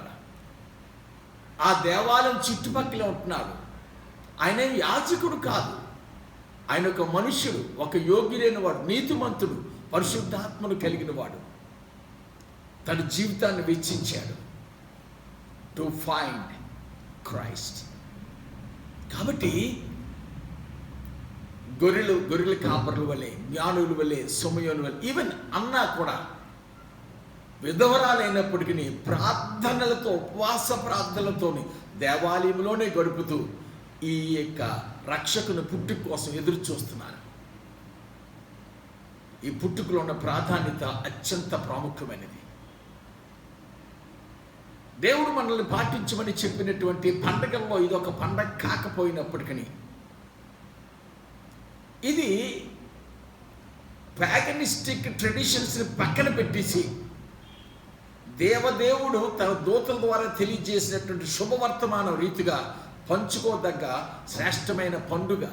Speaker 1: ఆ దేవాలయం చుట్టుపక్కల ఉంటున్నాడు. ఆయన యాజకుడు కాదు, ఆయన ఒక మనుష్యుడు, ఒక యోగ్యుడైన వాడు, నీతిమంతుడు, పరిశుద్ధాత్మను కలిగిన వాడు. తన జీవితాన్ని వెచ్చించాడు టు ఫైండ్ క్రైస్ట్. కాబట్టి గొర్రెల కాపర్ల వల్లే, జ్ఞానుల వల్లే, సమయోని వల్లే, ఈవెన్ అన్నా కూడా విధవరాలైనప్పటికీ ప్రార్థనలతో, ఉపవాస ప్రార్థనలతో దేవాలయంలోనే గడుపుతూ ఈ యొక్క రక్షకుని పుట్టుక కోసం ఎదురు చూస్తున్నారు. ఈ పుట్టుకలో ఉన్న ప్రాధాన్యత అత్యంత ప్రాముఖ్యమైనది. దేవుడు మనల్ని పాటించమని చెప్పినటువంటి పండగల్లో ఇదొక పండగ కాకపోయినప్పటికీ ఇది ప్యాగనిస్టిక్ ట్రెడిషన్స్ని పక్కన పెట్టేసి దేవదేవుడు తన దూతల ద్వారా తెలియజేసినటువంటి శుభవర్తమానం రీతిగా పంచుకోదగ్గ శ్రేష్టమైన పండుగ.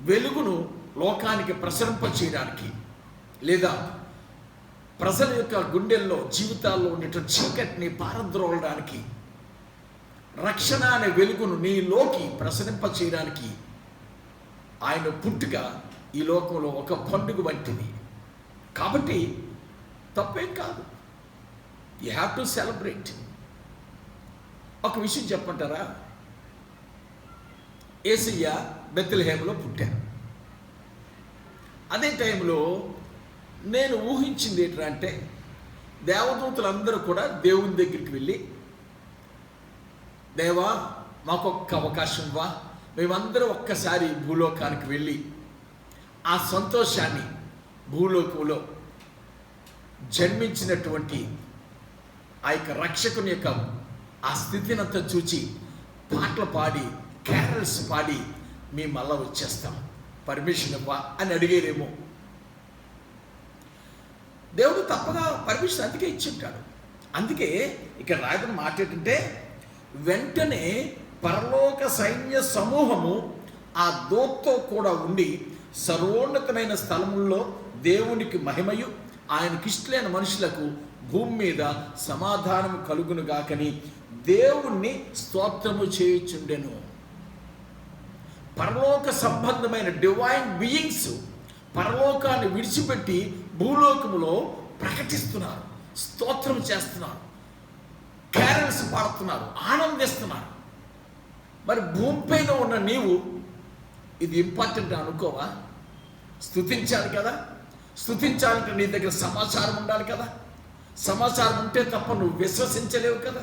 Speaker 1: వెలుగును లోకానికి ప్రసరింప చేయడానికి, లేదా ప్రజల యొక్క గుండెల్లో జీవితాల్లో ఉండేటువంటి చీకటిని పారద్రోలడానికి, రక్షణ అనే వెలుగును నీలోకి ప్రసరింప చేయడానికి ఆయన పుట్టుక ఈ లోకంలో ఒక పండుగ వంటిది. కాబట్టి తప్పేం కాదు. You have to celebrate. ఒక విషయం చెప్పంటారా? యేసయ్య బెత్లెహేములో పుట్టారు. అదే టైంలో నేను ఊహించింది ఏంటంటే, దేవదూతలందరూ కూడా దేవుని దగ్గరికి వెళ్ళి, దేవా మాకొక్క అవకాశం వా, మేమందరం ఒక్కసారి భూలోకానికి వెళ్ళి ఆ సంతోషాన్ని, భూలోకంలో జన్మించినటువంటి ఆ యొక్క రక్షకుని యొక్క ఆ స్థితినంతా చూచి పాటలు పాడి, క్యారల్స్ పాడి మీ మళ్ళా వచ్చేస్తాం, పర్మిషన్ ఇవ్వా అని అడిగేరేమో. దేవుడు తప్పగా పర్మిషన్ అందుకే ఇచ్చింటాడు. అందుకే ఇక్కడ రాయబడిన మాట ఏంటంటే, వెంటనే పరలోక సైన్య సమూహము ఆ దూతతో కూడా ఉండి సర్వోన్నతమైన స్థలముల్లో దేవునికి మహిమయు ఆయనకిష్టలైన మనుషులకు భూమి మీద సమాధానం కలుగును గాకని దేవుణ్ణి స్తోత్రము చేయుచుండెను. పరలోక సంబంధమైన డివైన్ బీయింగ్స్ పరలోకాన్ని విడిచిపెట్టి భూలోకములో ప్రకటిస్తున్నారు, స్తోత్రం చేస్తున్నారు, క్యారల్స్ పాడుతున్నారు, ఆనందిస్తున్నారు. మరి భూమిపైన ఉన్న నీవు ఇది ఇంపార్టెంట్ అనుకోవా? స్తుతించాలి కదా. స్తుతించాలంటే నీ దగ్గర సమాచారం ఉండాలి కదా. సమాచారం ఉంటే తప్ప నువ్వు విశ్వసించలేవు కదా.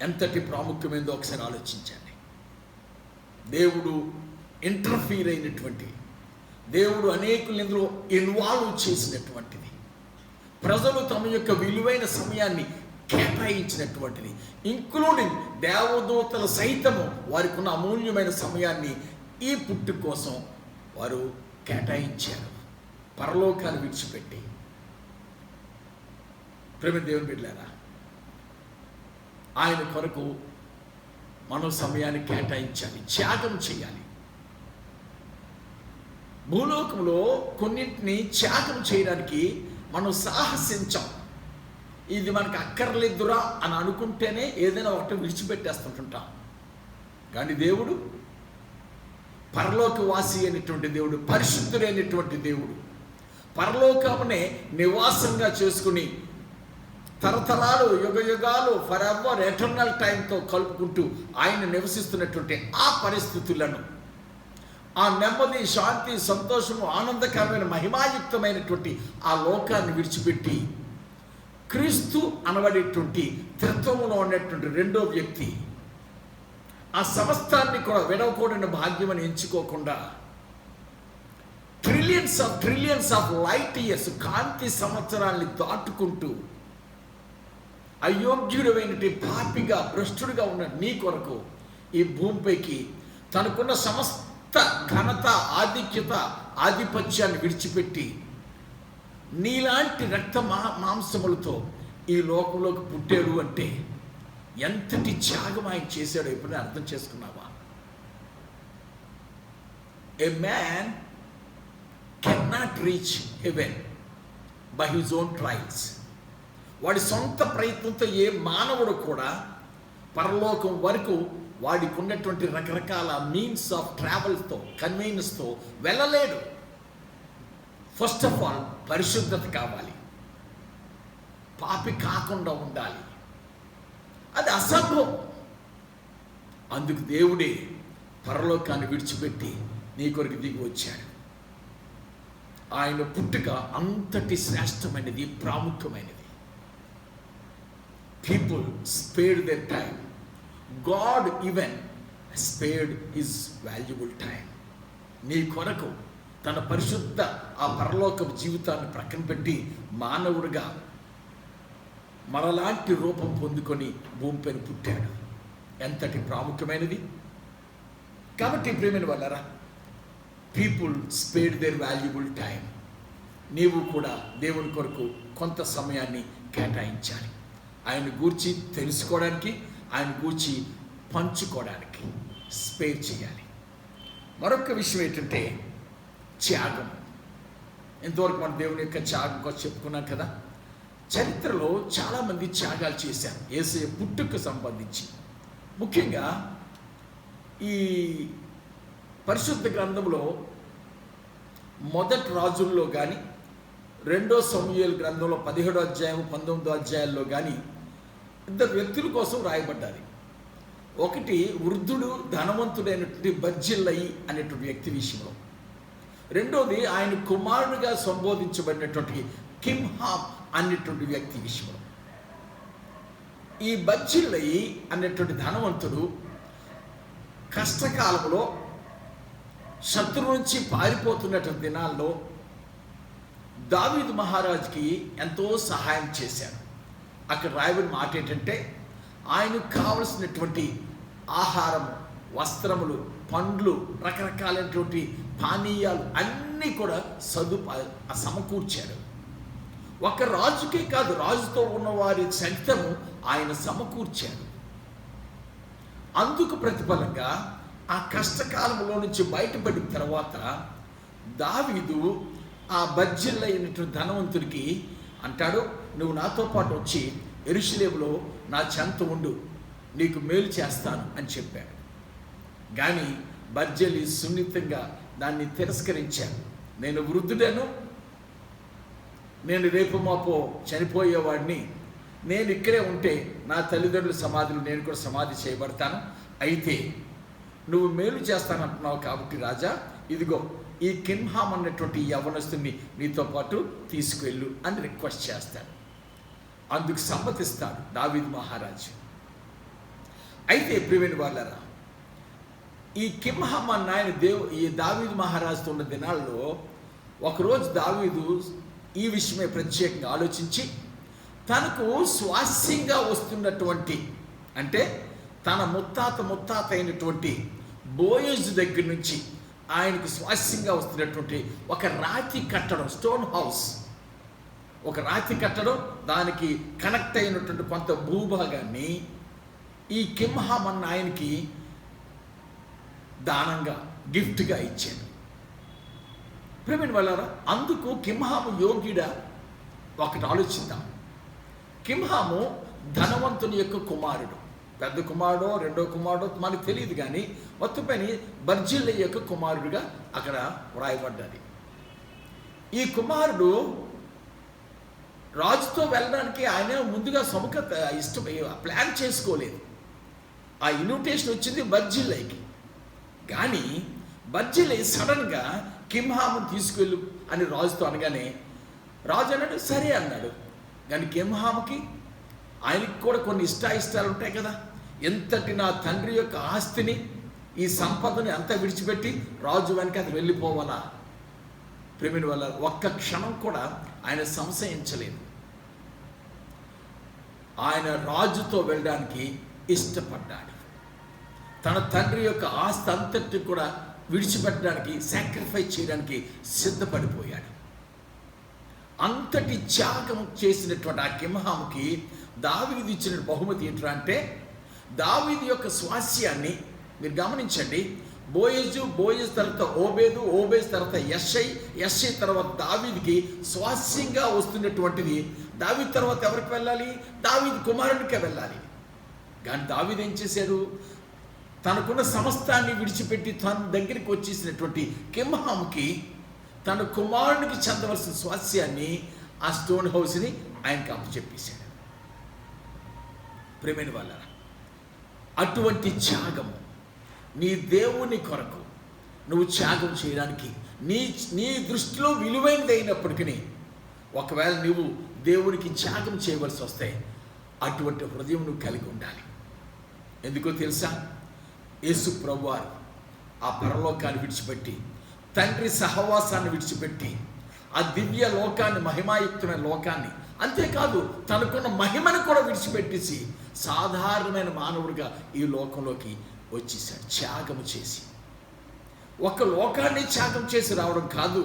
Speaker 1: ఎంతటి ప్రాముఖ్యమైందో ఒకసారి ఆలోచించండి. దేవుడు ఇంటర్ఫీర్ అయినటువంటి, దేవుడు అనేకులు ఇందులో ఇన్వాల్వ్ చేసినటువంటిది, ప్రజలు తమ యొక్క విలువైన సమయాన్ని కేటాయించినటువంటిది, ఇంక్లూడింగ్ దేవదూతల సైతము వారికి ఉన్న అమూల్యమైన సమయాన్ని ఈ పుట్టు కోసం వారు కేటాయించారు, పరలోకాన్ని విడిచిపెట్టి. ప్రేమ దేవుని బిడ్డలారా, ఆయన కొరకు మనం సమయాన్ని కేటాయించాలి, త్యాగం చేయాలి. భూలోకంలో కొన్నింటిని త్యాగం చేయడానికి మనం సాహసించాం. ఇది మనకు అక్కర్లేదురా అని అనుకుంటేనే ఏదైనా ఒకటి విడిచిపెట్టేస్తుంటుంటాం. కానీ దేవుడు పరలోకవాసి అయినటువంటి దేవుడు, పరిశుద్ధుడైనటువంటి దేవుడు, పరలోకమునే నివాసంగా చేసుకుని తరతరాలు, యుగ యుగాలు, ఫర్ ఎవర్, ఎటర్నల్ టైంతో కలుపుకుంటూ ఆయన నివసిస్తున్నటువంటి ఆ పరిస్థితులను, ఆ నెమ్మది, శాంతి, సంతోషము, ఆనందకరమైన మహిమాయుక్తమైనటువంటి ఆ లోకాన్ని విడిచిపెట్టి క్రీస్తు అనబడేటువంటి త్రిత్వములో ఉన్నటువంటి రెండో వ్యక్తి ఆ సమస్తాన్ని కూడా విడవకూడని భాగ్యం అని ఎంచుకోకుండా ట్రిలియన్స్ ఆఫ్ లైట్ ఇయర్స్, కాంతి సంవత్సరాల్ని దాటుకుంటూ అయోగ్యుడమైనటువంటి పాపిగా, భ్రష్టుడిగా ఉన్న నీ కొరకు ఈ భూమిపైకి తనకున్న సమస్త ఘనత, ఆధిక్యత, ఆధిపత్యాన్ని విడిచిపెట్టి నీలాంటి రక్త మాంసములతో ఈ లోకంలోకి పుట్టాడు అంటే ఎంతటి త్యాగం ఆయన చేశాడో ఎప్పుడైనా అర్థం చేసుకున్నావా? ఏ man cannot reach heaven by his own trials. వాడి సొంత ప్రయత్నంతో ఏ మానవుడు కూడా పరలోకం వరకు వాడికి ఉన్నటువంటి రకరకాల మీన్స్ ఆఫ్ ట్రావెల్తో, కన్వీనియన్స్తో వెళ్ళలేడు. ఫస్ట్ ఆఫ్ ఆల్ పరిశుద్ధత కావాలి, పాపి కాకుండా ఉండాలి. అది అసంభవం. అందుకు దేవుడే పరలోకాన్ని విడిచిపెట్టి నీ కొరకు దిగి వచ్చాడు. ఆయన పుట్టుక అంతటి శ్రేష్టమైనది, ప్రాముఖ్యమైనది. People spared their time. God even spared his valuable time. నీ కొరకు తన పరిశుద్ధ ఆ పరలోకపు జీవితాన్ని ప్రక్కన పెట్టి మానవుడిగా మనలాంటి రూపం పొందుకొని భూమిపైన పుట్టాడు. ఎంతటి ప్రాముఖ్యమైనది. కాబట్టి ప్రేమైన వాళ్ళారా, people spend their valuable time. నీవు కూడా దేవుని కొరకు కొంత సమయాన్ని కేటాయించాలి. ఆయన గూర్చి తెలుసుకోవడానికి, ఆయన గూర్చి పంచుకోవడానికి స్పేర్ చేయాలి. మరొక విషయం ఏంటంటే త్యాగం. ఇంతవరకు మన దేవుని యొక్క త్యాగం కోసం చెప్పుకున్నాం కదా. చరిత్రలో చాలామంది త్యాగాలు చేశారు యేసయ్య పుట్టుకు సంబంధించి. ముఖ్యంగా ఈ పరిశుద్ధ గ్రంథంలో మొదటి రాజుల్లో కానీ, రెండో సమూయేలు గ్రంథంలో 17వ అధ్యాయం 19వ అధ్యాయాల్లో కానీ ఇద్దరు వ్యక్తుల కోసం రాయబడ్డారు. ఒకటి వృద్ధుడు ధనవంతుడైనటువంటి బర్జిల్లయి అనేటువంటి వ్యక్తి విషయంలో, రెండోది ఆయన కుమారుడిగా సంబోధించబడినటువంటి కిమ్హామ్ అనేటువంటి వ్యక్తి విషయంలో. ఈ బర్జిల్లయి అనేటువంటి ధనవంతుడు కష్టకాలంలో శత్రువు నుంచి పారిపోతున్నటువంటి దినాల్లో దావీదు మహారాజుకి ఎంతో సహాయం చేశారు. అక్కడ రాయబడిన మాట ఏంటంటే, ఆయనకు కావలసినటువంటి ఆహారం, వస్త్రములు, పండ్లు, రకరకాలైనటువంటి పానీయాలు అన్నీ కూడా సమకూర్చాడు. ఒక రాజుకే కాదు, రాజుతో ఉన్నవారి సైతము ఆయన సమకూర్చాడు. అందుకు ప్రతిఫలంగా ఆ కష్టకాలంలో నుంచి బయటపడిన తర్వాత దావీదు ఆ బర్జిల్లయినటువంటి ధనవంతుడికి అంటాడు, నువ్వు నాతో పాటు వచ్చి యెరూషలేములో నా చెంత ఉండు, నీకు మేలు చేస్తాను అని చెప్పాడు. కానీ బర్జిల్లయి సున్నితంగా దాన్ని తిరస్కరించాను. నేను వృద్ధుడను, నేను రేపు మాపో చనిపోయేవాడిని, నేను ఇక్కడే ఉంటే నా తల్లిదండ్రుల సమాధులు నేను కూడా సమాధి చేయబడతాను. అయితే నువ్వు మేలు చేస్తానంటున్నావు కాబట్టి రాజా, ఇదిగో ఈ కిమ్హామ్ అన్నటువంటి యవనస్తుని నీతో పాటు తీసుకువెళ్ళు అని రిక్వెస్ట్ చేస్తాడు. అందుకు సమ్మతిస్తాడు దావీదు మహారాజు. అయితే ప్రియమైన వాళ్ళారా, ఈ కిమ్హామ్ అన్న ఆయన ఈ దావీదు మహారాజుతో ఉన్న దినాల్లో ఒకరోజు దావీదు ఈ విషయమే ప్రత్యేకంగా ఆలోచించి తనకు స్వాస్యంగా వస్తున్నటువంటి, అంటే తన ముత్తాత అయినటువంటి బోయజు దగ్గర నుంచి ఆయనకు స్వాస్యంగా వస్తున్నటువంటి ఒక రాతి కట్టడం, స్టోన్ హౌస్, ఒక రాతి కట్టడం, దానికి కనెక్ట్ అయినటువంటి కొంత భూభాగాన్ని ఈ కిమ్హామ్ అన్న ఆయనకి దానంగా, గిఫ్ట్గా ఇచ్చాడు. ప్రేమైన వాళ్ళారా, అందుకు కిమ్హాము యోగ్యుడా? ఒకటి ఆలోచిద్దాం. కిమ్హాము ధనవంతుని యొక్క కుమారుడు, పెద్ద కుమారుడో రెండో కుమారుడో మనకు తెలియదు, కానీ మొత్తం పైన బర్జిల్లయి యొక్క కుమారుడుగా అక్కడ వ్రాయబడ్డది. ఈ కుమారుడు రాజుతో వెళ్ళడానికి ఆయన ముందుగా ప్లాన్ చేసుకోలేదు. ఆ ఇన్విటేషన్ వచ్చింది బర్జిల్లయికి. కానీ బర్జిల్లయి సడన్గా కిమ్హాము తీసుకెళ్ళు అని రాజుతో అనగానే రాజు అన్నాడు, సరే అన్నాడు. కానీ కిమ్హాముకి ఆయనకి కూడా కొన్ని ఇష్టాలు ఉంటాయి కదా. ఎంతటి నా తండ్రి యొక్క ఆస్తిని, ఈ సంపదని అంతా విడిచిపెట్టి రాజు వెనక అది వెళ్ళిపోవాలా? ప్రేమిని వల్ల ఒక్క క్షణం కూడా ఆయన సంశయించలేదు. ఆయన రాజుతో వెళ్ళడానికి ఇష్టపడ్డాడు. తన తండ్రి యొక్క ఆస్తి అంతటి కూడా విడిచిపెట్టడానికి, సాక్రిఫైస్ చేయడానికి సిద్ధపడిపోయాడు. అంతటి త్యాగం చేసినటువంటి ఆ కిమ్హాముకి దావీదు ఇచ్చిన బహుమతి ఏంటంటే, అంటే దావీదు యొక్క స్వాస్యాన్ని మీరు గమనించండి. బోయజు తర్వాత ఓబేదు తర్వాత యెషై తర్వాత దావీదుకి స్వాస్యంగా వస్తున్నటువంటిది దావీదు తర్వాత ఎవరికి వెళ్ళాలి? దావీదు కుమారునికే వెళ్ళాలి. కానీ దావీదు ఏం చేశాడు? తనకున్న సమస్తాన్ని విడిచిపెట్టి తన దగ్గరికి వచ్చేసినటువంటి కిమ్హాముకి తన కుమారునికి చెందవలసిన స్వాస్యాన్ని, ఆ స్టోన్ హౌస్ని ఆయనకి అప్పచెప్పేశాడు. ప్రేమైన వాళ్ళ, అటువంటి త్యాగము నీ దేవుని కొరకు నువ్వు త్యాగం చేయడానికి నీ దృష్టిలో విలువైనది అయినప్పటికీ, ఒకవేళ నువ్వు దేవునికి త్యాగం చేయవలసి వస్తే అటువంటి హృదయం నువ్వు కలిగి ఉండాలి. ఎందుకో తెలుసా? యేసు ప్రభువారు ఆ పరలోకాన్ని విడిచిపెట్టి, తండ్రి సహవాసాన్ని విడిచిపెట్టి, ఆ దివ్య లోకాన్ని, మహిమాయుక్తమైన లోకాన్ని, అంతేకాదు తనకున్న మహిమను కూడా విడిచిపెట్టేసి సాధారణమైన మానవుడిగా ఈ లోకంలోకి వచ్చేసాడు త్యాగము చేసి. ఒక లోకాన్ని త్యాగం చేసి రావడం కాదు,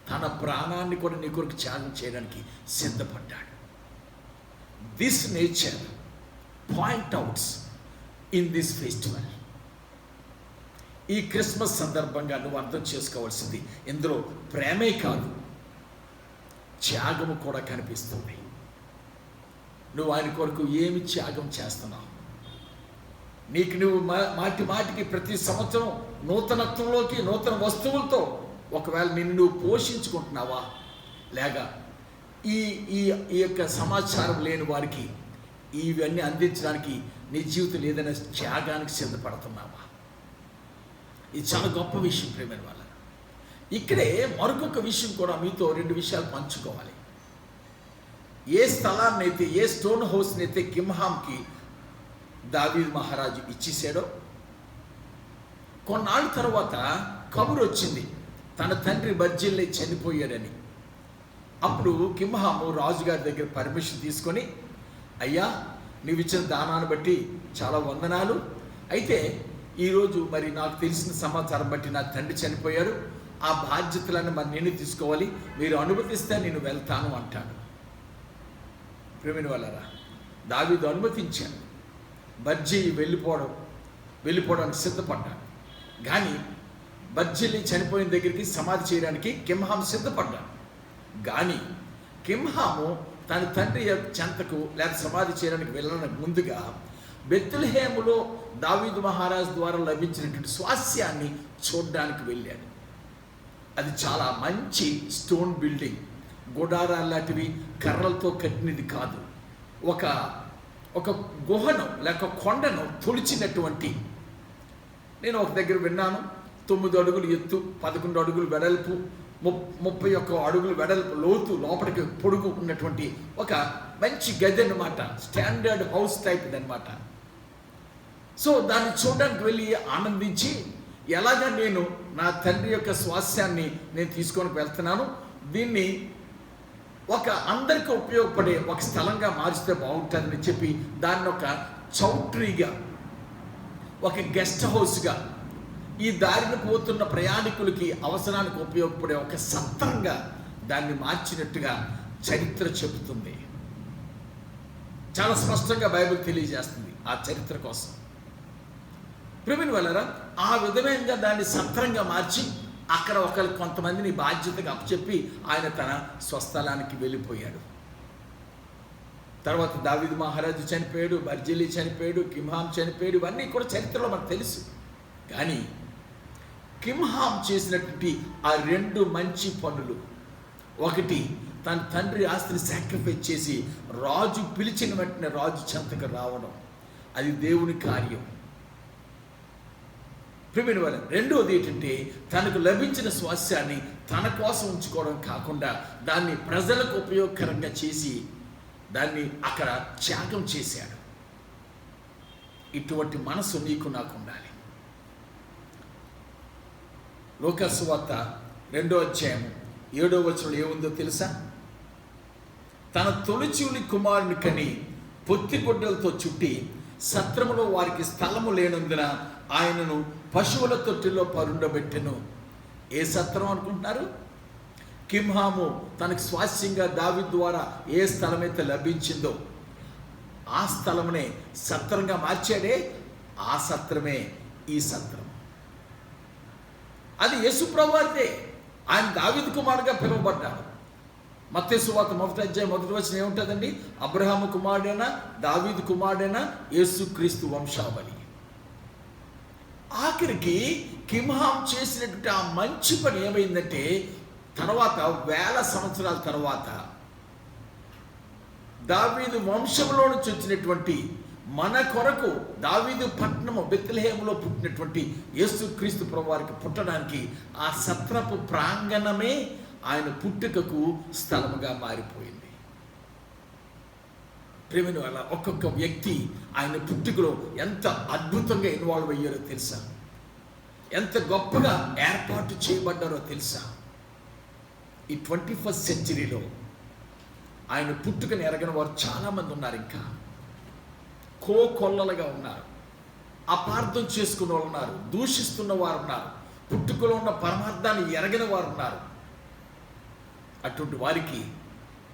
Speaker 1: తన ప్రాణాన్ని కూడా నీ కొరకు త్యాగం చేయడానికి సిద్ధపడ్డాడు. This nature points out in this festival. ఈ క్రిస్మస్ సందర్భంగా నువ్వు అర్థం చేసుకోవాల్సింది, ఇందులో ప్రేమే కాదు, త్యాగము కూడా కనిపిస్తుంది. నువ్వు ఆయన కొరకు ఏమి త్యాగం చేస్తున్నావు? నీకు నువ్వు మాటి మాటికి ప్రతి సంవత్సరం నూతనత్వంలోకి నూతన వస్తువులతో ఒకవేళ నిన్ను నువ్వు పోషించుకుంటున్నావా, లేక ఈ ఈ ఈ యొక్క సమాచారం లేని వారికి ఇవన్నీ అందించడానికి నీ జీవితం ఏదైనా త్యాగానికి సిద్ధపడుతున్నావా? ఇది చాలా గొప్ప విషయం ప్రేమైన వాళ్ళ. ఇక్కడే మరొక విషయం కూడా మీతో 2 విషయాలు పంచుకోవాలి. ఏ స్థలాన్ని అయితే, ఏ స్టోన్ హౌస్ని అయితే కిమ్హాంకి దావీదు మహారాజు ఇచ్చేసాడో, కొన్నాళ్ళ తర్వాత కబురు వచ్చింది తన తండ్రి బర్జిల్లై చనిపోయాడని. అప్పుడు కిమ్హాము రాజుగారి దగ్గర పర్మిషన్ తీసుకొని, అయ్యా నీవు ఇచ్చిన దానాన్ని బట్టి చాలా వందనాలు, అయితే ఈరోజు మరి నాకు తెలిసిన సమాచారం బట్టి నా తండ్రి చనిపోయారు, ఆ బాధ్యతలను మరి నేను తీసుకోవాలి, మీరు అనుమతిస్తే నేను వెళ్తాను అంటాడు. ప్రేమిని వాళ్ళరా, దావీదు అనుమతించాడు. బర్జీ వెళ్ళిపోవడానికి సిద్ధపడ్డాడు. కానీ బర్జిల్లై చనిపోయిన దగ్గరికి సమాధి చేయడానికి కిమ్హాము సిద్ధపడ్డాడు. కానీ కిమ్హాము తన తండ్రి చెంతకు లేక సమాధి చేయడానికి వెళ్ళడానికి ముందుగా బెత్లెహేములో దావీదు మహారాజు ద్వారా లభించినటువంటి స్వాస్యాన్ని చూడడానికి వెళ్ళాడు. అది చాలా మంచి స్టోన్ బిల్డింగ్, గుడారాలు లాంటివి కర్రలతో కట్టినది కాదు, ఒక గుహను లేక కొండను తొలిచినటువంటి. నేను ఒక దగ్గర విన్నాను, 9 అడుగులు ఎత్తు, 11 అడుగులు వెడల్పు, 31 అడుగులు వెడల్పు, లోతు, లోపలికి పొడుగు ఉన్నటువంటి ఒక మంచి గది అన్నమాట. స్టాండర్డ్ హౌస్ టైప్ అనమాట. సో దాన్ని చూడడానికి వెళ్ళి ఆనందించి, ఎలాగ నేను నా తండ్రి యొక్క స్వాస్యాన్ని నేను తీసుకొని వెళ్తున్నాను, దీన్ని ఒక అందరికీ ఉపయోగపడే ఒక స్థలంగా మార్చితే బాగుంటుందని చెప్పి దాన్ని ఒక చౌట్రీగా, ఒక గెస్ట్ హౌస్గా, ఈ దారిని పోతున్న ప్రయాణికులకి అవసరానికి ఉపయోగపడే ఒక సత్రంగా దాన్ని మార్చినట్టుగా చరిత్ర చెబుతుంది. చాలా స్పష్టంగా బైబిల్ తెలియజేస్తుంది ఆ చరిత్ర కోసం. ప్రేమిని వాళ్ళరా, ఆ విధంగా దాన్ని సత్రంగా మార్చి అక్కడ కొంతమందిని బాధ్యతగా అప్పచెప్పి ఆయన తన స్వస్థలానికి వెళ్ళిపోయాడు. తర్వాత దావీదు మహారాజు చనిపోయాడు, బర్జిల్లై చనిపోయాడు, కిమ్హాం చనిపోయాడు, ఇవన్నీ కూడా చరిత్రలో మనకు తెలుసు. కానీ కిమ్హాం చేసినటువంటి ఆ 2 మంచి పనులు, ఒకటి తన తండ్రి ఆస్తిని సాక్రిఫైస్ చేసి రాజు పిలిచిన వెంటనే రాజు చెంతకు రావడం, అది దేవుని కార్యం. ప్రియమైన వాళ్ళ, రెండోది ఏంటంటే తనకు లభించిన స్వాస్యాన్ని తన కోసం ఉంచుకోవడం కాకుండా దాన్ని ప్రజలకు ఉపయోగకరంగా చేసి దాన్ని అక్కడ త్యాగం చేశాడు. ఇటువంటి మనసు నీకు నాకు ఉండాలి. లూకా సువార్త 2వ అధ్యాయం 7వ వచనంలో ఏముందో తెలుసా? తన తొలిచూలి కుమారుని కని పొత్తిగుడ్డలతో చుట్టి సత్రములో వారికి స్థలము లేనందున ఆయనను పశువుల తొట్టిలో పరుండబెట్టెను. ఏ సత్రం అనుకుంటున్నారు? కిమ్హాము తనకు స్వాస్యంగా దావీదు ద్వారా ఏ స్థలమైతే లభించిందో ఆ స్థలమునే సత్రంగా మార్చాడే, ఆ సత్రమే ఈ సత్రం. అది యేసు ప్రభువారిదే. ఆయన దావీదు కుమారుడుగా పిలువబడ్డాడు. మత్తయి సువార్త 1వ అధ్యాయం 1వ వచనం ఏముంటుందండి? అబ్రహాము కుమారుడైనా, దావీదు కుమారుడైనా, యేసుక్రీస్తు వంశావళి. ఆఖరికి కిమ్హాం చేసినటువంటి ఆ మంచి పని ఏమైందంటే, తర్వాత 1000 సంవత్సరాల తర్వాత దావీదు వంశంలో నుంచి వచ్చినటువంటి మన కొరకు దావీదు పట్టణము బెత్లెహేములో పుట్టినటువంటి యేసుక్రీస్తు ప్రభువారికి పుట్టడానికి ఆ సత్రపు ప్రాంగణమే ఆయన పుట్టుకకు స్థలముగా మారిపోయింది. ప్రేమిని వల్ల ఒక్కొక్క వ్యక్తి ఆయన పుట్టుకలో ఎంత అద్భుతంగా ఇన్వాల్వ్ అయ్యారో తెలుసా? ఎంత గొప్పగా ఏర్పాటు చేయబడ్డారో తెలుసా? ఈ 21st సెంచరీలో ఆయన పుట్టుకను ఎరగని వారు చాలామంది ఉన్నారు. ఇంకా కోకొల్లలుగా ఉన్నారు, అపార్థం చేసుకున్న వాళ్ళు ఉన్నారు, దూషిస్తున్న వారు ఉన్నారు, పుట్టుకలో ఉన్న పరమార్థాన్ని ఎరగని వారు ఉన్నారు. అటువంటి వారికి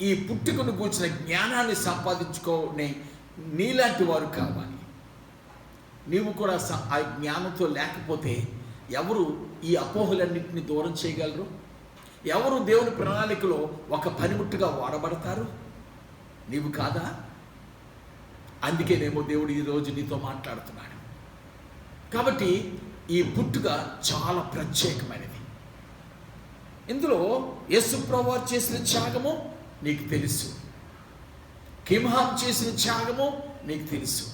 Speaker 1: ఈ పుట్టుకను కూర్చిన జ్ఞానాన్ని సంపాదించుకోనే నీలాంటి వారు కావాలి. నీవు కూడా ఆ జ్ఞానంతో లేకపోతే ఎవరు ఈ అపోహలన్నింటినీ దూరం చేయగలరు? ఎవరు దేవుని ప్రణాళికలో ఒక పనిముట్టుగా వాడబడతారు? నీవు కాదా? అందుకేనేమో దేవుడు ఈరోజు నీతో మాట్లాడుతున్నాడు. కాబట్టి ఈ పుట్టుక చాలా ప్రత్యేకమైనది. ఇందులో యేసుప్రభువు వారు చేసిన త్యాగము నీకు తెలుసు, కింహాం చేసిన త్యాగము నీకు తెలుసు,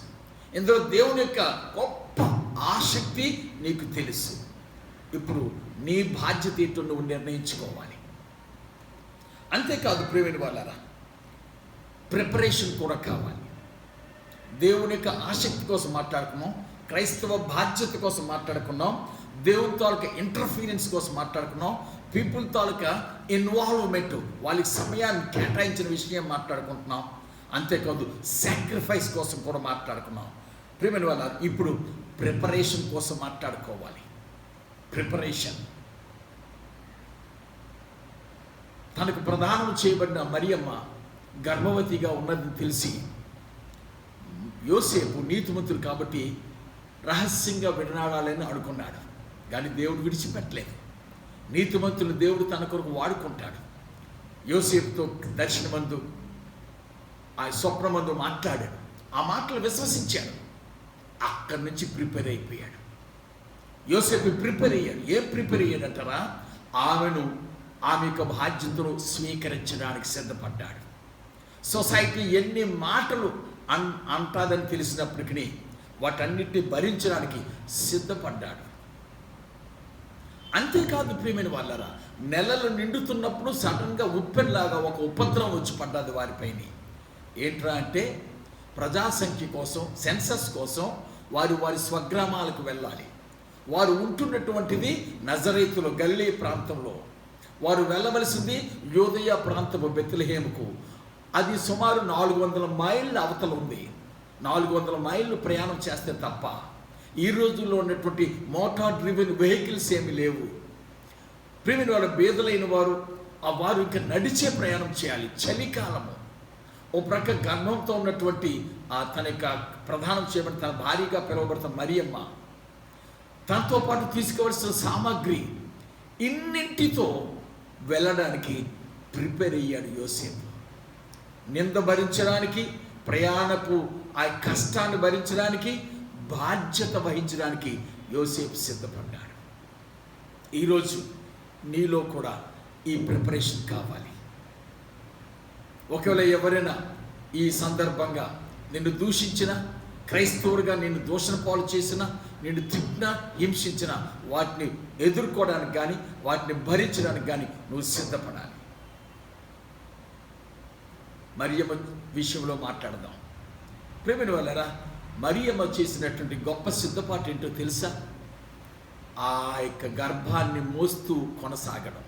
Speaker 1: ఇందులో దేవుని యొక్క గొప్ప ఆసక్తి నీకు తెలుసు. ఇప్పుడు నీ బాధ్యత ఏంటో నువ్వు నిర్ణయించుకోవాలి. అంతేకాదు ప్రియమైన వాళ్ళారా, ప్రిపరేషన్ కూడా కావాలి. దేవుని యొక్క ఆసక్తి కోసం మాట్లాడుకున్నాం, క్రైస్తవ బాధ్యత కోసం మాట్లాడుకున్నాం, దేవుని తాలూకా ఇంటర్ఫీరెన్స్ కోసం మాట్లాడుకున్నాం, పీపుల్ తాలూకా ఇన్వాల్వ్మెంట్, వాళ్ళకి సమయాన్ని కేటాయించిన విషయం మాట్లాడుకుంటున్నాం. అంతేకాదు సాక్రిఫైస్ కోసం కూడా మాట్లాడుకున్నాం. ప్రియమైన వాళ్ళ ఇప్పుడు ప్రిపరేషన్ కోసం మాట్లాడుకోవాలి. ప్రిపరేషన్. తనకు ప్రదానం చేయబడిన మరియమ్మ గర్భవతిగా ఉన్నదని తెలిసి యోసేపు నీతిమంతుడు కాబట్టి రహస్యంగా విడనాడాలని అనుకున్నాడు. కానీ దేవుడు విడిచిపెట్టలేదు. నీతిమంతులు దేవుడు తన కొరకు వాడుకుంటాడు. యోసేపుతో దర్శనమందు ఆ స్వప్నమందు మాట్లాడాడు. ఆ మాటలు విశ్వసించాడు. అక్కడి నుంచి ప్రిపేర్ అయిపోయాడు. యోసేపు ప్రిపేర్ అయ్యాడు. ఏం ప్రిపేర్ అయ్యాడంటారా? ఆమె యొక్క బాధ్యతను స్వీకరించడానికి సిద్ధపడ్డాడు. సొసైటీ ఎన్ని మాటలు అంటాదని తెలిసినప్పటికీ వాటన్నిటిని భరించడానికి సిద్ధపడ్డాడు. అంతేకాదు ప్రియమైన వాళ్ళరా, నెలలు నిండుతున్నప్పుడు సడన్గా ఉప్పెనలాగా ఒక ఉపద్రవం వచ్చి పడ్డది వారిపైన. ఏంట్రా అంటే ప్రజాసంఖ్య కోసం, సెన్సస్ కోసం వారి స్వగ్రామాలకు వెళ్ళాలి. వారు ఉంటున్నటువంటిది నజరేతులో, గలిలీ ప్రాంతంలో. వారు వెళ్ళవలసింది యూదయ ప్రాంతపు బెత్లెహేముకు. అది సుమారు 400 మైళ్ళ అవతల ఉంది. 400 మైళ్ళు ప్రయాణం చేస్తే తప్ప ఈ రోజుల్లో ఉన్నటువంటి మోటార్ డ్రివెన్ వెహికల్స్ ఏమి లేవు. ప్రియమైన వారు, బేదలైన వారు వారు ఇంకా నడిచే ప్రయాణం చేయాలి. చలికాలము. ఓ ప్రక్క గర్భంతో ఉన్నటువంటి తన యొక్క ప్రధానం చేయబడిన తన భార్యగా పిలువబడుతున్న మరియమ్మ, తనతో పాటు తీసుకోవాల్సిన సామాగ్రి, ఇన్నింటితో వెళ్ళడానికి ప్రిపేర్ అయ్యాడు యోసేపు. నింద భరించడానికి, ప్రయాణపు ఆ కష్టాన్ని భరించడానికి, బాధ్యత వహించడానికి యోసేపు సిద్ధపడ్డాడు. ఈరోజు నీలో కూడా ఈ ప్రిపరేషన్ కావాలి. ఒకవేళ ఎవరైనా ఈ సందర్భంగా నిన్ను దూషించినా, క్రైస్తవుడిగా నిన్ను దూషణ పాలు చేసినా, నిన్ను తిట్టినా, హింసించినా వాటిని ఎదుర్కోవడానికి కానీ వాటిని భరించడానికి కానీ నువ్వు సిద్ధపడాలి. మరియమ్మ విషయంలో మాట్లాడదాం. ప్రేమిన వాళ్ళరా, మరియమ్మ చేసినటువంటి గొప్ప సిద్ధపాటు ఏంటో తెలుసా? ఆ యొక్క గర్భాన్ని మోస్తూ కొనసాగడం.